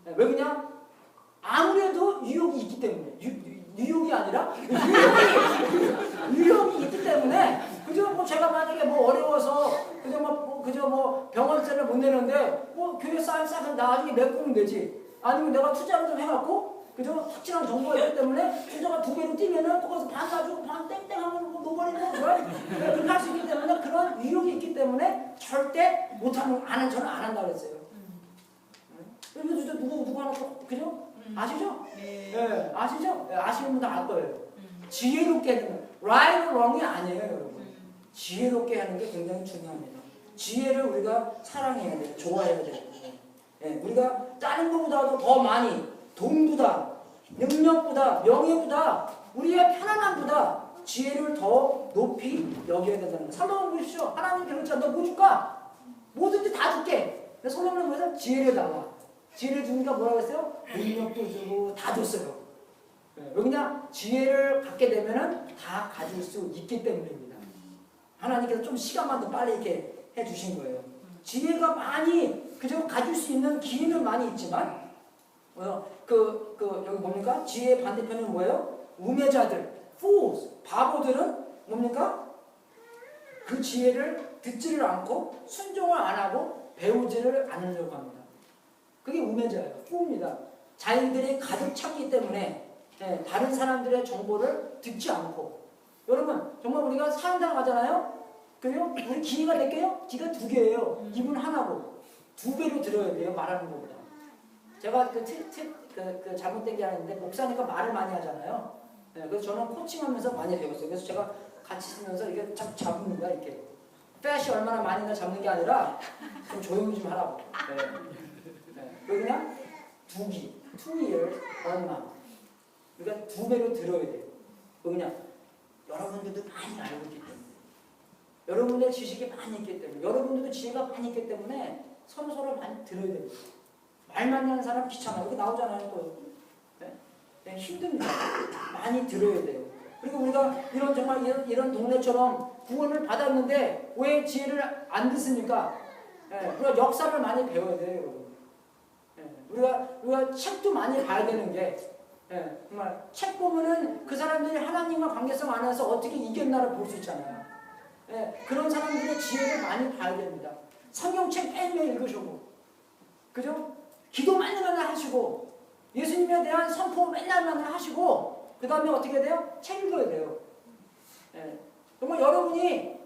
왜 그냥 아무래도 유혹이 있기 때문에 뉴욕이 아니라 유혹이 있기 때문에 그죠? 뭐 제가 만약에 뭐 어려워서 그저 뭐 병원세를 못 내는데 뭐 교회 사인 싸서 나중에 메꾸면 되지. 아니면 내가 투자를 좀 해갖고 그죠? 확실한 정보가 있기 때문에 투자가 2배로 뛰면은 거기서 반 가지고 반 땡땡하면 뭐 노버리는 거 좋아요. 그렇게 할 수 있기 때문에 그런 유혹이 있기 때문에 절대 저는 안 한다고 했어요. 이거 진짜 누구 하나 그죠? 아시죠? 네. 아시죠? 아시는 분도 알 거예요. 지혜롭게 되는 right or wrong이 아니에요, 여러분. 지혜롭게 하는 게 굉장히 중요합니다. 지혜를 우리가 사랑해야 돼요. 좋아해야 돼요. 예, 우리가 다른 것보다도 더 많이 돈보다 능력보다 명예보다 우리의 편안함보다 지혜를 더 높이 여겨야 된다는 거예요. 살로몬 보십시오. 하나님 그렇지 않아. 너 뭐 줄까? 뭐든지 다 줄게. 근데 솔로몬은 뭐예요? 지혜를 달라. 지혜를 주니까 뭐라고 했어요? 능력도 주고 다 줬어요. 왜 그냥 지혜를 갖게 되면은 다 가질 수 있기 때문입니다. 하나님께서 좀 시간만 더 빨리 이렇게 해주신 거예요. 지혜가 많이 그저 가질 수 있는 기회는 많이 있지만 여기 뭡니까? 지혜의 반대편은 뭐예요? 우매자들, fools, 바보들은 뭡니까? 그 지혜를 듣지를 않고 순종을 안 하고 배우지를 않으려고 합니다. 그게 우매자예요. fool입니다. 자기들이 가득 찼기 때문에 다른 사람들의 정보를 듣지 않고 여러분 정말 우리가 사용당하잖아요. 그래요? 우리 기회가 몇 개요? 기가 2개예요. 기분 하나고 2배로 들어야 돼요. 말하는 것보다. 제가 그 잘못된 게 아닌데 목사니까 말을 많이 하잖아요. 그래서 저는 코칭하면서 많이 배웠어요. 그래서 제가 같이 쓰면서 이게 참 잡습니다. 이렇게 패시 얼마나 많이 잡는 게 아니라 좀 조용히 좀 하라고. 그냥 2기, 2 years, 1 month. 그러니까 2배로 들어야 돼요. 그냥 여러분들도 많이 알고 있기 때문에 여러분의 지식이 많이 있기 때문에 여러분들도 지혜가 많이 있기 때문에 서로 많이 들어야 됩니다. 말 많이 하는 사람 귀찮아요. 이렇게 나오잖아요. 또 힘듭니다. 많이 들어야 돼요. 그리고 우리가 이런 동네처럼 구원을 받았는데 왜 지혜를 안 듣습니까? 우리가 역사를 많이 배워야 돼요, 여러분. 우리가 책도 많이 봐야 되는 게 정말 책 보면은 그 사람들이 하나님과 관계성 안에서 어떻게 이겼나를 볼 수 있잖아요. 그런 사람들의 지혜를 많이 봐야 됩니다. 성경책 매일매일 읽으시고, 그죠? 기도 맨날 하시고, 예수님에 대한 선포 맨날 하시고, 그 다음에 어떻게 돼요? 책 읽어야 돼요. 정말 여러분이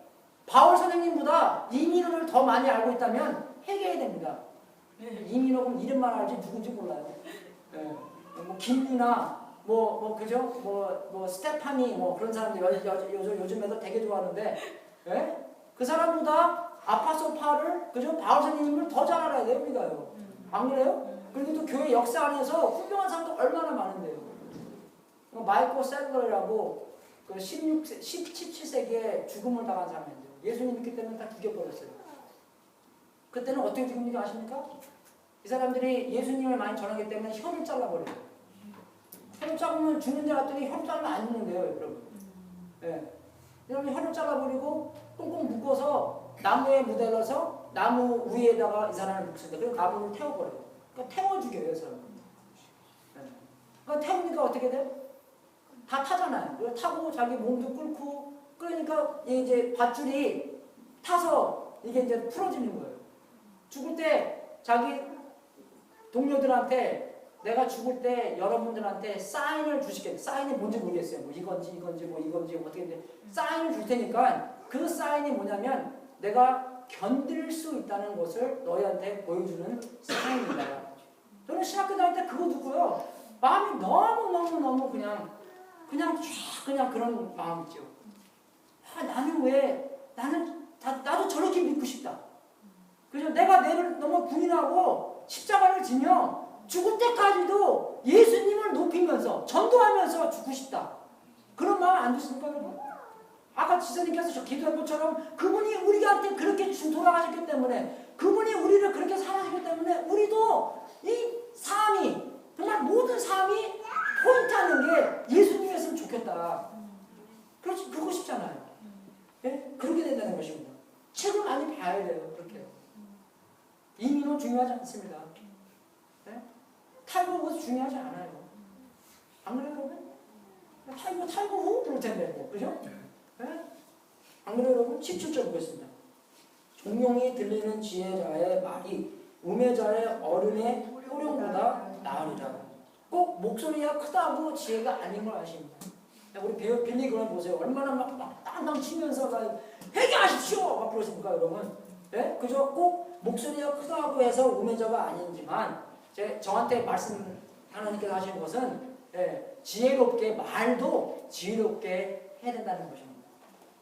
바울 선생님보다 이민호를 더 많이 알고 있다면 회개해야 됩니다. 이민호는 이름만 알지 누군지 몰라요. 뭐 김리나 그죠? 스테파니 그런 사람들 요즘 애들 되게 좋아하는데 그 사람보다 아파소파를 그죠? 바울 선생님을 더 잘 알아야 돼요, 우리가요. 안 그래요? 그리고 또 교회 역사 안에서 훌륭한 사람도 얼마나 많은데요. 마이클 셀러라고 그 17세기에 죽음을 당한 사람인데요. 예수님 믿기 때문에 다 죽여버렸어요. 그때는 어떻게 죽는지 아십니까? 이 사람들이 예수님을 많이 전하기 때문에 혀를 잘라버려요. 혀를 자르면 죽는 줄 알았더니 혀를 자르면 안 죽는데요, 여러분. 여러분 혀를 잘라버리고 꽁꽁 묶어서 나무에 묻어서 나무 위에다가 이 사람을 묻습니다. 그리고 나무를 태워버려요. 그러니까 태워 죽여요, 이 사람을. 그러니까 태우니까 어떻게 돼요? 다 타잖아요. 타고 자기 몸도 끓고 그러니까 이제 밧줄이 타서 이게 이제 풀어지는 거예요. 죽을 때 자기 동료들한테 내가 죽을 때 여러분들한테 사인을 주시겠어요. 사인이 뭔지 모르겠어요. 뭐 이건지 어떻게 돼. 사인을 줄 테니까 그 사인이 뭐냐면 내가 견딜 수 있다는 것을 너희한테 보여주는 사인이다. 저는 신학교 다닐 때 그거 듣고요. 마음이 너무 그냥 그런 마음이죠. 나도 저렇게 믿고 싶다. 그죠? 내가 내를 너무 군인하고 십자가를 지며 죽을 때까지도 예수님을 높이면서 전도하면서 죽고 싶다. 그런 마음 안 드십니까, 여러분? 아까 지사님께서 저 기도한 것처럼 그분이 우리한테 그렇게 돌아가셨기 때문에 그분이 우리를 그렇게 사랑하셨기 때문에 우리도 이 삶이 정말 모든 삶이 포인트하는 게 예수님이었으면 좋겠다. 그렇지, 그러고 싶잖아요. 그렇게 된다는 것입니다. 책을 많이 봐야 돼요. 그렇게. 이민은 중요하지 않습니다. 탈고 것도 중요하지 않아요. 안 그래요, 여러분? 탈고 후? 그럴 텐데, 그죠? 안 그래요, 여러분? 17절 보겠습니다. 종용이 들리는 지혜자의 말이 우매자의 어른의 호령보다 나으리라. 꼭 목소리가 크다고 지혜가 아닌 걸 아십니다. 우리 빌리 그런 보세요. 얼마나 막 땅땅 치면서 회개하십시오! 막 그러십니까, 여러분? 그죠? 꼭 목소리가 크다고 해서 우매자가 아니지만 저한테 하나님께서 하시는 것은 지혜롭게 말도 지혜롭게 해야 된다는 것입니다.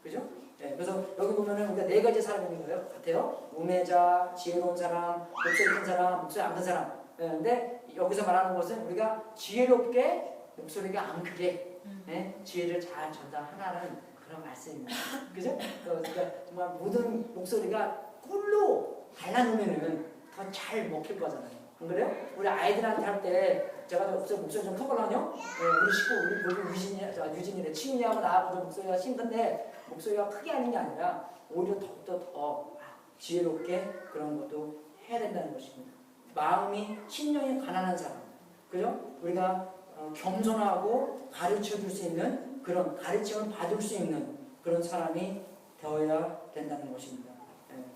그죠? 예, 그래서 여기 보면은 우리가 네 가지 사람이 있는 거예요. 같아요. 우매자, 지혜로운 사람, 목소리 큰 사람, 목소리 안 큰 사람. 예, 근데 여기서 말하는 것은 우리가 지혜롭게 목소리가 안 크게 예, 지혜를 잘 전달하라는 그런 말씀입니다. 그죠? 그러니까 정말 모든 목소리가 꿀로 발라놓으면은 더 잘 먹힐 거잖아요. 안 그래요? 우리 아이들한테 할 때 제가 목소리 좀 크거든요. 예, 우리 식구 우리 유진이래 치윤이하고 나하고 목소리가 심근데 목소리가 크게 하는 게 아니라 오히려 더욱더 더 지혜롭게 그런 것도 해야 된다는 것입니다. 마음이 심령이 가난한 사람, 그죠? 우리가 겸손하고 가르쳐 줄 수 있는 그런 가르침을 받을 수 있는 그런 사람이 되어야 된다는 것입니다.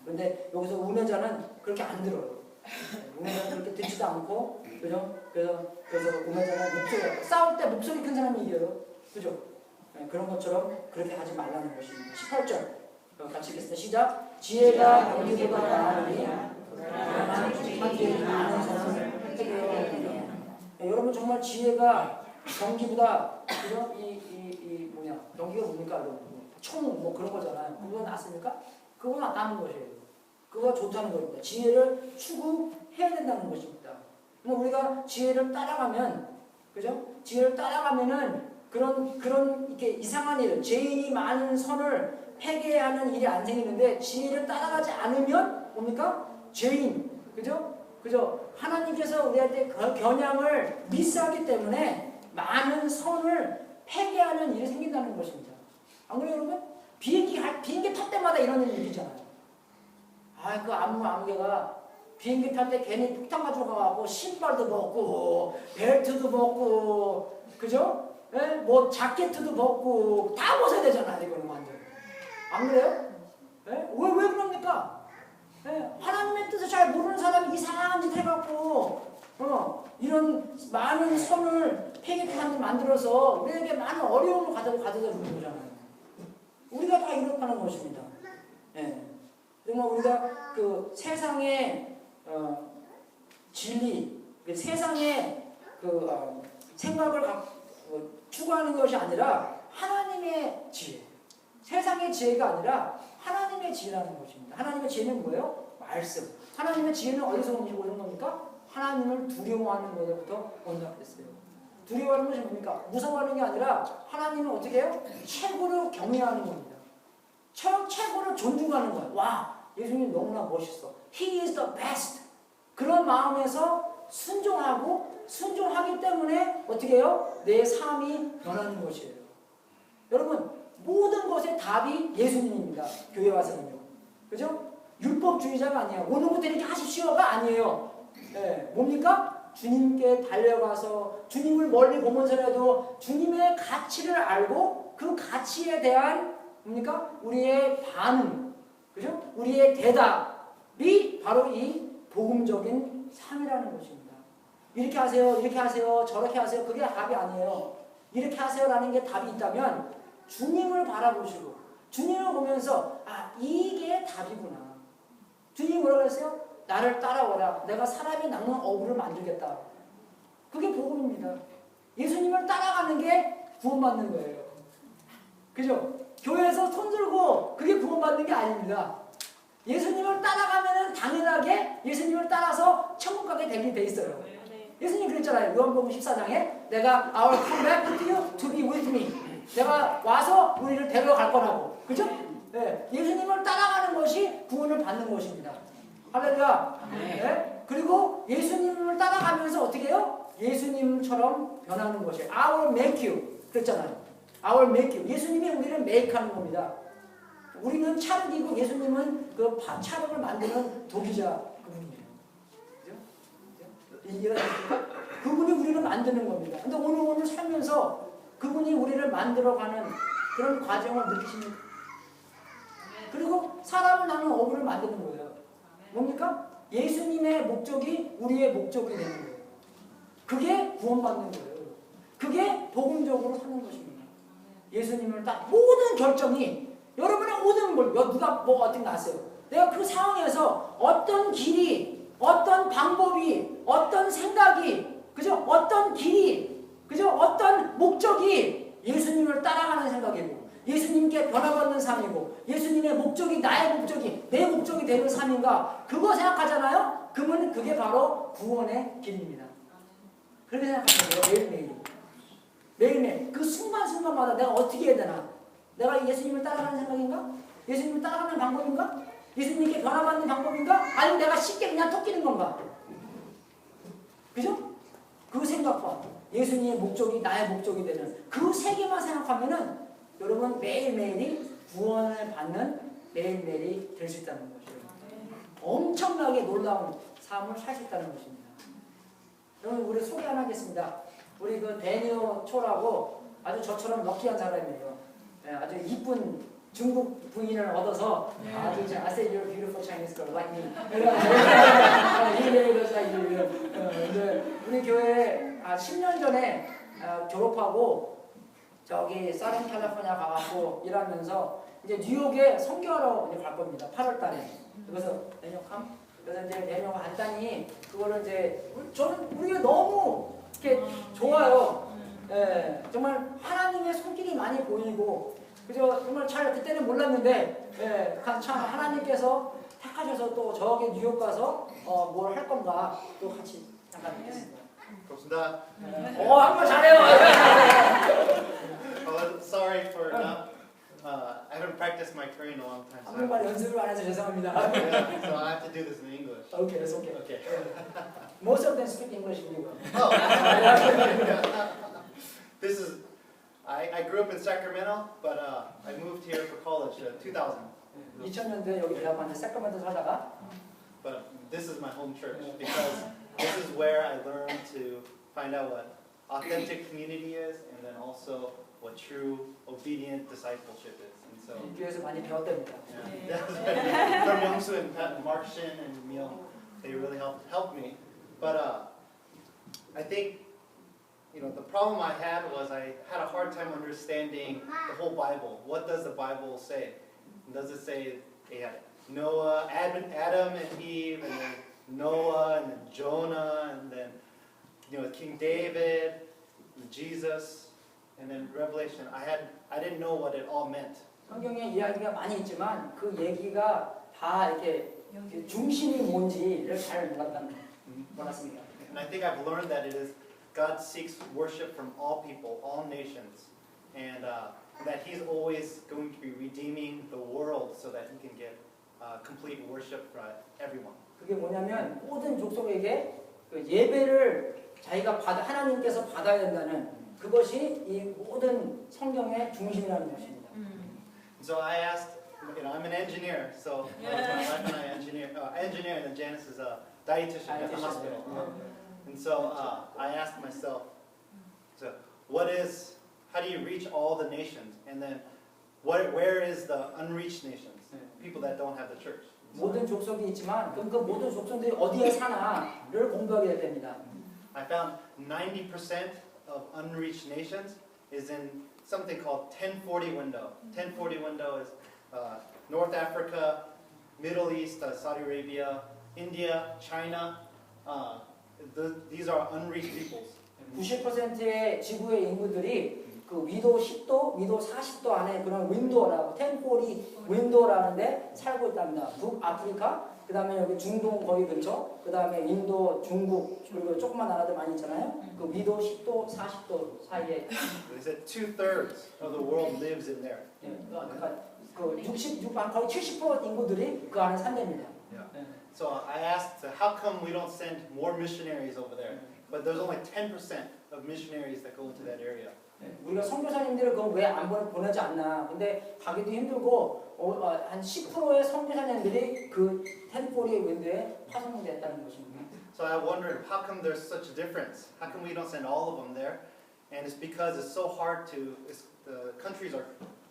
그런데 여기서 우매자는 그렇게 안 들어요. 우매자는 그렇게 듣지도 않고, 그죠? 그래서 우매자는 목소리, 싸울 때 목소리 큰 사람이 이겨요. 그죠? 그런 것처럼 그렇게 하지 말라는 것입니다. 18절 같이 읽겠습니다. 시작. 지혜가 경기보다 나으니 많은 사람을 획득하여. 여러분 정말 지혜가 경기보다, 그죠? 경기가 뭡니까? 총 뭐 그런 거잖아요. 그거 낫습니까? 그거 낫다는 것이에요. 그거 좋다는 겁니다. 지혜를 추구해야 된다는 것입니다. 우리가 지혜를 따라가면, 그죠? 지혜를 따라가면은 그런 이렇게 이상한 일, 죄인이 많은 선을 폐기하는 일이 안 생기는데 지혜를 따라가지 않으면 뭡니까? 죄인, 그죠? 하나님께서 우리한테 그 겨냥을 미스하기 때문에 많은 선을 폐기하는 일이 생긴다는 것입니다. 안 그래요, 여러분? 비행기 탈 때마다 이런 일 있잖아요. 그 아무개가 비행기 탈 때 괜히 폭탄 가지고 가고 신발도 벗고 벨트도 벗고, 그죠? 예? 뭐 자켓도 벗고 다 벗어야 되잖아요. 이거는 완전. 안 그래요? 예? 왜 그럽니까? 예? 하나님의 뜻을 잘 모르는 사람이 이상한 짓 해갖고 이런 많은 선을 폐기하는 만들어서 우리에게 많은 어려움을 가져다 주는 거잖아요. 우리가 다 이렇다는 것입니다. 예. 정말 우리가 그 세상의 진리, 세상의 생각을 추구하는 것이 아니라 하나님의 지혜, 세상의 지혜가 아니라 하나님의 지혜라는 것입니다. 하나님의 지혜는 뭐예요? 말씀. 하나님의 지혜는 어디서 오는 겁니까? 하나님을 두려워하는 것부터 온다고 했어요. 두려워하는 것이 뭡니까? 무서워하는 게 아니라 하나님을 어떻게 해요? 최고로 경외하는 겁니다. 최고로 존중하는 거예요. 와, 예수님 너무나 멋있어. He is the best. 그런 마음에서 순종하기 때문에 어떻게 해요? 내 삶이 변하는 것이에요. 여러분, 모든 것의 답이 예수님입니다. 교회 와서는요. 그죠? 율법주의자가 아니에요. 오늘부터 이렇게 하십시오가 아니에요. 네, 뭡니까? 주님께 달려가서 주님을 멀리 보면서라도 주님의 가치를 알고 그 가치에 대한 뭡니까? 우리의 반응, 그죠? 우리의 대답이 바로 이 복음적인 삶이라는 것입니다. 이렇게 하세요, 저렇게 하세요. 그게 답이 아니에요. 이렇게 하세요라는 게 답이 있다면 주님을 바라보시고 주님을 보면서 이게 답이구나. 주님이 뭐라고 했어요? 나를 따라오라. 내가 사람이 낚는 어부를 만들겠다. 그게 복음입니다. 예수님을 따라가는 게 구원받는 거예요. 그죠? 교회에서 손 들고 그게 구원받는 게 아닙니다. 예수님을 따라가면은 당연하게 예수님을 따라서 천국 가게 되게 돼 있어요. 예수님 그랬잖아요. 요한복음 14장에 내가 I will come back with you to be with me. 내가 와서 우리를 데려갈 거라고. 그죠? 네. 예수님을 따라가는 것이 구원을 받는 것입니다. 할렐루야. 네. 그리고 예수님을 따라가면서 어떻게 해요? 예수님처럼 변하는 것이에요. I will make you. 그랬잖아요. I will make you. 예수님이 우리를 make 하는 겁니다. 우리는 찰흙이고 예수님은 그 찰흙을 만드는 도기자 그분이에요. 그죠? 그분이 우리를 만드는 겁니다. 근데 오늘 살면서 그분이 우리를 만들어가는 그런 과정을 느끼십니까? 그리고 사람을 나는 어부를 만드는 거예요. 뭡니까? 예수님의 목적이 우리의 목적이 되는 거예요. 그게 구원받는 거예요. 그게 복음적으로 사는 것입니다. 예수님을 딱 모든 결정이 여러분의 모든 걸 누가 뭐 어떻게 났어요. 내가 그 상황에서 어떤 길이, 어떤 방법이, 어떤 생각이, 그죠? 어떤 길이, 그죠? 어떤 목적이 예수님을 따라가는 생각이고 예수님께 예수님께 변화받는 삶이고 예수님의 목적이 나의 목적이 내 목적이 되는 삶인가 그거 생각하잖아요. 그러면 그게 바로 구원의 길입니다. 그렇게 생각하세요. 매일매일. 매일매일 그 순간순간마다 내가 어떻게 해야 되나? 내가 예수님을 따라가는 생각인가? 예수님을 따라가는 방법인가? 예수님께 변화받는 방법인가? 아니면 내가 쉽게 그냥 토끼는 건가? 그죠? 그 생각과 예수님의 목적이 나의 목적이 되는 그 세 개만 생각하면은 여러분 매일매일이 구원을 받는 매일매일이 될 수 있다는 것이에요. 엄청나게 놀라운 삶을 살 수 있다는 것입니다. 여러분 우리 소개 하나 하겠습니다. 우리 그 데니오 초라고 아주 저처럼 럭키한 사람이에요. 네, 아주 이쁜 중국 부인을 얻어서 아주 이제 I said you're beautiful Chinese girl like me. 우리 교회 10년 전에 졸업하고 저기 사른 캘리포니아 가갖고 일하면서 이제 뉴욕에 선교하러 이제 갈 겁니다. 8월달에. 그래서 내년감. 그래서 이제 내년 갔다니 그거를 이제 저는 우리가 너무 이렇게 좋아요. 예, 정말 하나님의 손길이 많이 보이고 그죠? 정말 잘 그때는 몰랐는데 예, 참 하나님께서 택하셔서 또 저기 뉴욕 가서 뭘 할 건가 또 같이 잠깐 뵙겠습니다. 고맙습니다. 한번 잘해요. Sorry for not. I haven't practiced my Korean in a long time, 한국말 연습을 안 해서 죄송합니다. so I have to do this in English. Okay, it's okay. Okay. Most of them speak English in Europe. Oh. This is. I grew up in Sacramento, but I moved here for college in 2000. 2000년도에 여기 대학원에 세크라멘토 살다가 But this is my home church because this is where I learned to find out what authentic community is, and then also what true obedient discipleship is. And so, 이 교회에서 많이 배웠답니다. yeah, from Youngsu and Mark Shin and Myung, they really helped me. But I think, you know, the problem I had was I had a hard time understanding the whole Bible. What does the Bible say? Does it say they had Noah, Adam and Eve, and then Noah, and then Jonah, and then, you know, King David, and Jesus, and then Revelation? I didn't know what it all meant. 성경에 이야기가 많이 있지만 그 얘기가 다 이렇게 그 중심이 뭔지를 잘 몰랐습니다. And I think I've learned that it is God seeks worship from all people, all nations, and that He's always going to be redeeming the world so that He can get complete worship for everyone. 그게 뭐냐면 모든 족속에게 그 예배를 자기가 하나님께서 받아야 된다는 그것이 이 모든 성경의 중심이라는 것입니다. So I asked, you know, I'm an engineer, so my wife and I engineer, and then Janice is a dietitian at the hospital. And so I asked myself, so how do you reach all the nations? And then where is the unreached nations? People that don't have the church. 모든 족속이 있지만 그럼 그 모든 족속들이 어디에 사나를 공부하게 됩니다. I found 90% of unreached nations is in something called 1040 window. 1040 window is North Africa, Middle East, Saudi Arabia, India, China. These are unreached peoples. 90%의 지구의 인구들이 그 위도 10도, 위도 40도 안에 그런 윈도라고 1040 윈도라는데 살고 있답니다. 북아프리카, 그 다음에 여기 중동 거기 근처, 그 다음에 인도, 중국 그리고 조그만 나라들 많이 있잖아요. 그 위도 10도, 40도 사이에. They said 2/3 of the world lives in there. 그러니까 그 66, 거의 70% 인구들이 그 안에 산답니다. So I asked, how come we don't send more missionaries over there? But there's only 10% of missionaries that go into that area. 우리가 선교사님들을 그럼 왜 안 보내지 않나? 근데 가기도 힘들고 한 10%의 선교사님들이 그 1040 윈도에 파송됐다는 것입니다. So I wondered, how come there's such a difference? How come we don't send all of them there? And it's because it's so hard to. The countries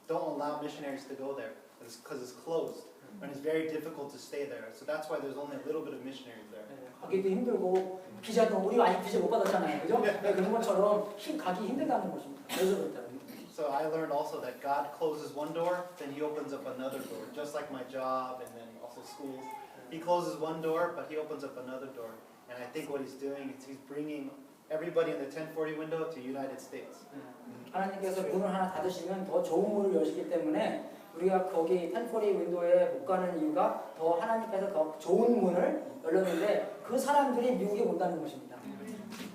don't allow missionaries to go there. It's because it's closed. And it's very difficult to stay there. So that's why there's only a little bit of missionaries there. 가기도 힘들고 비자도 우리가 아직 비자 못 받았잖아요, 그죠? 그런 것처럼 가기 힘들다는 것입니다. 그래서 그렇다는 거죠. So I learned also that God closes one door, then He opens up another door. Just like my job and then also schools, He closes one door, but He opens up another door. And I think what He's doing is He's bringing everybody in the 1040 window to United States. 하나님께서 문을 하나 닫으시면 더 좋은 문을 여시기 때문에 우리가 거기 1040 윈도에 못 가는 이유가 더 하나님께서 더 좋은 문을 열렸는데 그 사람들이 미국에 온다는 것입니다.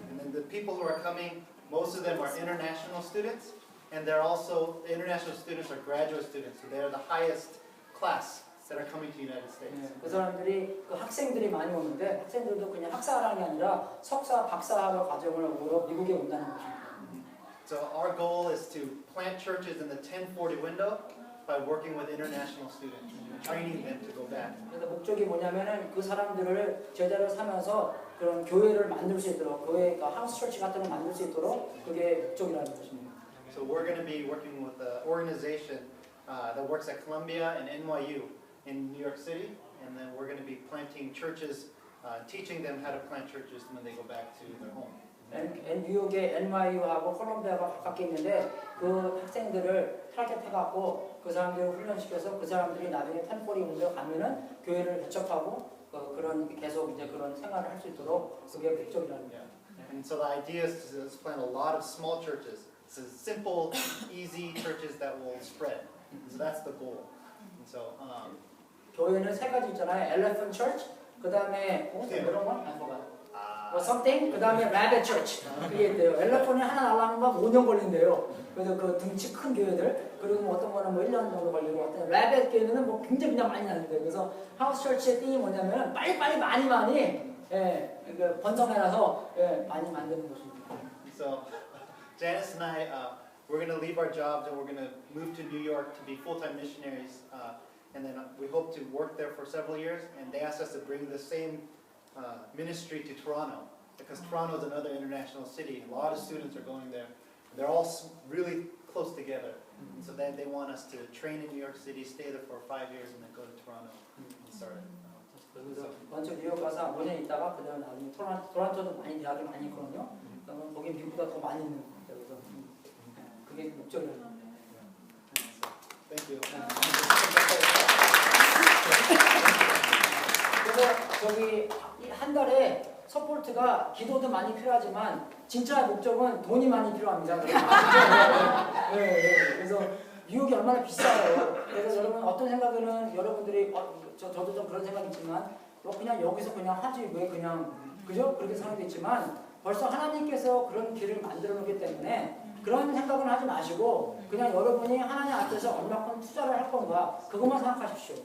And then the people who are coming, most of them are international students, and they're also, the international students are graduate students, so they're the highest class that are coming to the United States. 그 사람들이 그 학생들이 많이 오는데 학생들도 그냥 학사하는 게 아니라 석사, 박사학위 과정을 오러 미국에 온다는 것입니다. So our goal is to plant churches in the 1040 window by working with international students, training them to go back. 그래서 목적이 뭐냐면은 그 사람들을 제자로 삼아서 그런 교회를 만들 수 있도록 교회가 하우스 처치 같은 걸 만들 수 있도록 그게 목적이라는 것입니다. So we're going to be working with an organization that works at Columbia and NYU in New York City, and then we're going to be planting churches, teaching them how to plant churches when they go back to their home. 뉴욕의 NYU하고 콜롬비아가 가깝게 있는데 그 학생들을 타겟해갖고 그 사람들을 훈련시켜서 그 사람들이 나중에 1040 window 가면은 교회를 개척하고 그런 계속 이제 그런 생활을 할 수 있도록 그게 목적이라는 거예요. And so the idea is to plant a lot of small churches. So simple, easy churches that will spread. So that's the goal. And so 교회는 세 가지 있잖아요. Elephant Church, 그 다음에 이런 건 안 보가. 뭐 something, 그 다음에 Rabbit Church. 그게 있대요. 엘레펀이 하나 날라가는 건 5년 걸린대요. 그래서 그 등치 큰 교회들, 그리고 뭐 어떤 거는 뭐 1년 정도 걸리고, 어떤 Rabbit 교회는 뭐 굉장히 그냥 많이 나는데, 그래서 하우스 처치의 띵이 뭐냐면 빨리빨리 많이 그 번성해놔서 많이 만드는 것입니다. So Janice and I, we're going to leave our jobs and we're going to move to New York to be full-time missionaries. And then we hope to work there for several years. And they asked us to bring the same ministry to Toronto because Toronto is another international city. A lot of students are going there. They're all really close together. And so then they want us to train in New York City, stay there for 5 years, and then go to Toronto and start it. 그래서 먼저 뉴욕 가서 5년 있다가 그다음 나중에 토론토도 많이 대학이 많이 있거든요. 그러면 거기 미국보다 더 많이 있는 거예요. 그래서 그게 목적이라는 거예요. Thank you. 그래서 저기 한 달에 서포트가 기도도 많이 필요하지만 진짜 목적은 돈이 많이 필요합니다. 그래서 뉴욕이 얼마나 비싸요. 그래서 여러분 어떤 생각에는 여러분들이 저도 좀 그런 생각이 있지만 그냥 여기서 그냥 하지 왜 그냥 그죠? 그렇게 생각도 있지만 벌써 하나님께서 그런 길을 만들어 놓기 때문에 그런 생각은 하지 마시고 그냥 여러분이 하나님 앞에서 얼마큼 투자를 할 건가 그것만 생각하십시오.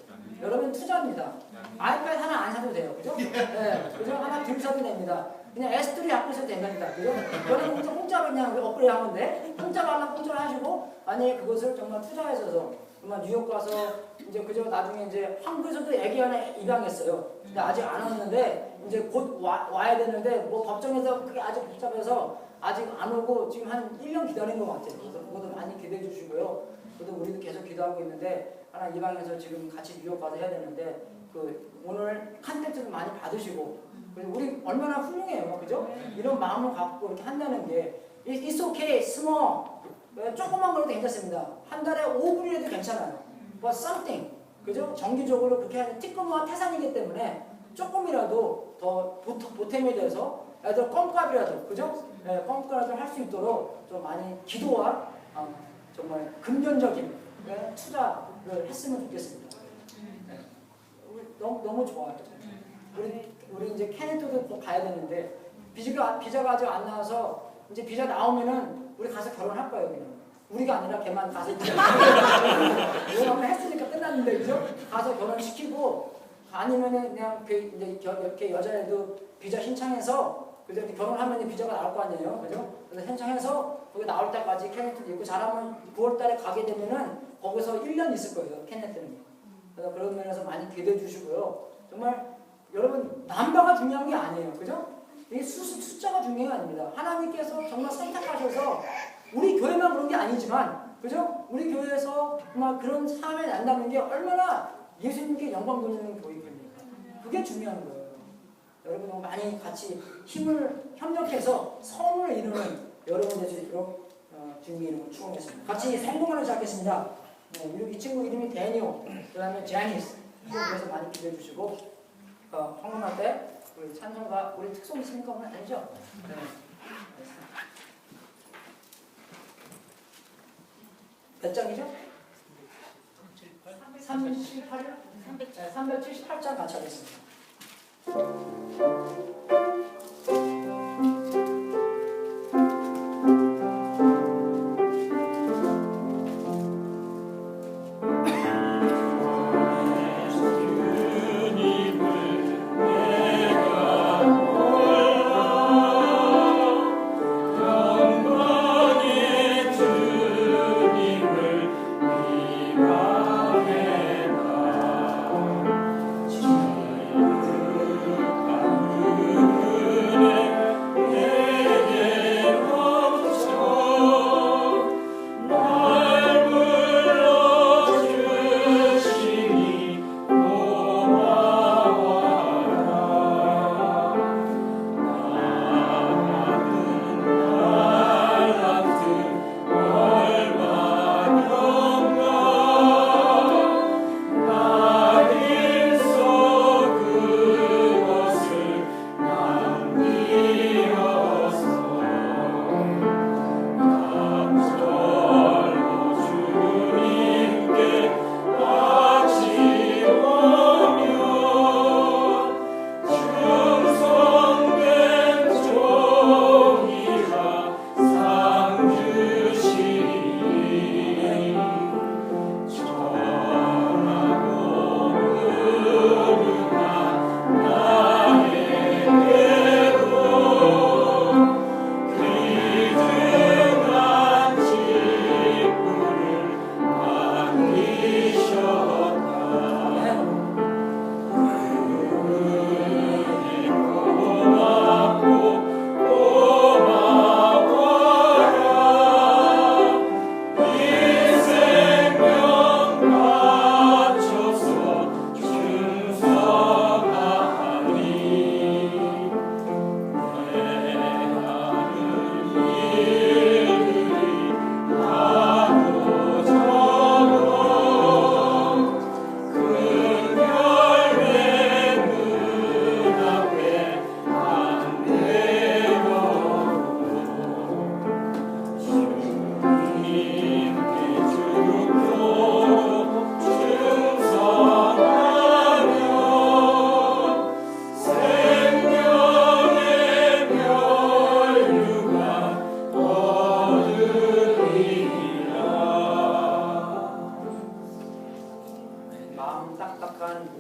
여러분 투자입니다. 아이패드 하나 안 사도 돼요. 그죠? 네, 그죠? 하나 들 사도 됩니다. 그냥 S3 갖고 있어도 됩니다. 그죠? 여러분 공짜로 그냥 업그레이드 하면 돼. 공짜로 하면 공짜로 하시고 만약에 그것을 정말 투자해서 정말 뉴욕 가서 이제 그저 나중에 이제 한국에서도 애기 하나 입양했어요. 근데 아직 안 왔는데 이제 곧 와야 되는데 뭐 법정에서 그게 아직 복잡해서 아직 안 오고 지금 한 1년 기다린 것 같아요. 그래서 그것도 많이 기대해 주시고요. 그래도 우리도 계속 기도하고 있는데 하나 입양해서 지금 같이 뉴욕 가서 해야 되는데 그 오늘 컨텐츠를 많이 받으시고 그리고 우리 얼마나 훌륭해요. 그죠? 이런 마음을 갖고 이렇게 한다는 게 It's okay, small. 조그만 거라도 괜찮습니다. 한 달에 5분이라도 괜찮아요. But something. 그죠? 정기적으로 그렇게 하는 티끌모아 태산이기 때문에 조금이라도 더 보탬이 돼서 애들 껌값이라도, 그죠? 네, 껌값이라도 할 수 있도록 좀 많이 기도와 정말 금전적인 투자를 했으면 좋겠습니다. 네. 너무 좋아요. 우리 이제 캐네다도 꼭 가야 되는데 비자가 아직 안 나와서 이제 비자 나오면은 우리 가서 결혼할 거예요. 그냥. 우리가 아니라 걔만 가서 결혼을 했으니까 끝났는데 그죠? 가서 결혼시키고 아니면은 그냥 이제 이렇게 여자애도 비자 신청해서 그렇게 결혼하면 비자가 나올 거 아니에요, 그죠? 그래서 신청해서 거기 나올 때까지 캐네다도 있고 잘하면 9월달에 가게 되면은 거기서 1년 있을 거예요, 캐네다는. 그래서 그런 면에서 많이 기대해 주시고요. 정말 여러분 남바가 중요한 게 아니에요, 그죠? 이 숫자가 중요한 게 아닙니다. 하나님께서 정말 선택하셔서 우리 교회만 그런 게 아니지만, 그죠? 우리 교회에서 정말 그런 삶을 난다는 게 얼마나 예수님께 영광 돌리는 교회입니까? 그게 중요한 거예요. 여러분 많이 같이 힘을 협력해서 선을 이루는 여러분 될 수 있도록 주님의 이름을 축원했습니다. 같이 성공하는 시작하겠습니다. 이 친구 이름이 데니오, 그 다음에 제니스. 그래서 많이 기대해 주시고 성공할 때 우리 찬송가 우리 특송 있습니까? 오늘 아니죠? 네. 몇 장이죠? 38장? 378장 같이 하겠습니다.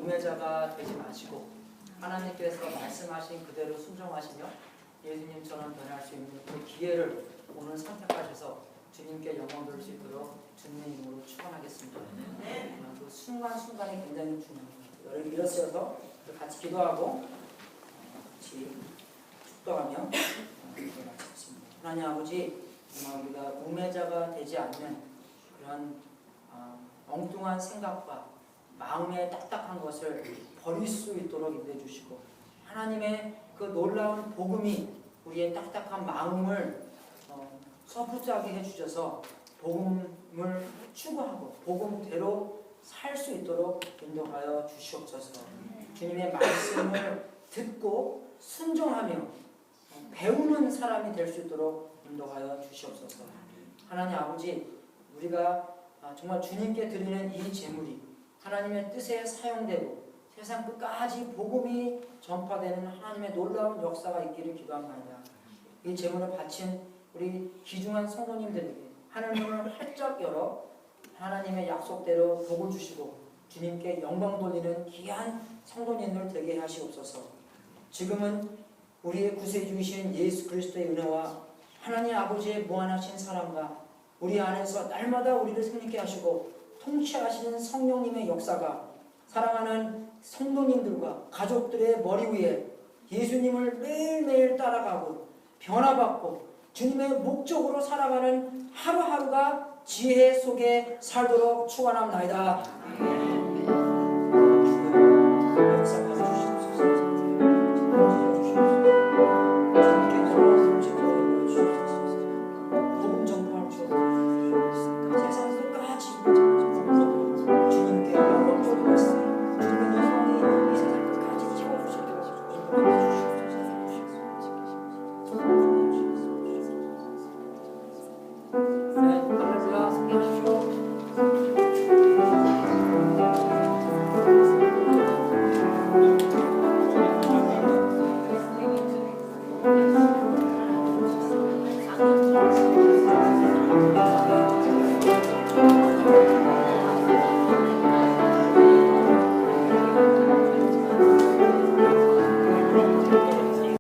우매자가 되지 마시고 하나님께서 말씀하신 그대로 순종하시며 예수님처럼 변할 수 있는 그 기회를 오늘 선택하셔서 주님께 영광 돌릴 수 있도록 주님의 이름으로 축원하겠습니다. 그 순간순간이 굉장히 중요합니다. 여러분 일어서서 같이 기도하고 같이 축도하며 기도하겠습니다. 하나님 아버지, 정말 우리가 우매자가 되지 않는 그런 엉뚱한 생각과 마음의 딱딱한 것을 버릴 수 있도록 인도해 주시고 하나님의 그 놀라운 복음이 우리의 딱딱한 마음을 서붙하게 해주셔서 복음을 추구하고 복음대로 살 수 있도록 인도하여 주시옵소서. 주님의 말씀을 듣고 순종하며 배우는 사람이 될 수 있도록 인도하여 주시옵소서. 하나님 아버지, 우리가 정말 주님께 드리는 이 제물이 하나님의 뜻에 사용되고 세상 끝까지 복음이 전파되는 하나님의 놀라운 역사가 있기를 기도합니다. 이 제물을 바친 우리 귀중한 성도님들에게 하늘문을 활짝 열어 하나님의 약속대로 복을 주시고 주님께 영광 돌리는 귀한 성도님들 되게 하시옵소서. 지금은 우리의 구세주이신 예수 그리스도의 은혜와 하나님 아버지의 무한하신 사랑과 우리 안에서 날마다 우리를 승리케 하시고 통치하시는 성령님의 역사가 사랑하는 성도님들과 가족들의 머리 위에 예수님을 매일매일 따라가고 변화받고 주님의 목적으로 살아가는 하루하루가 지혜 속에 살도록 축원합니다.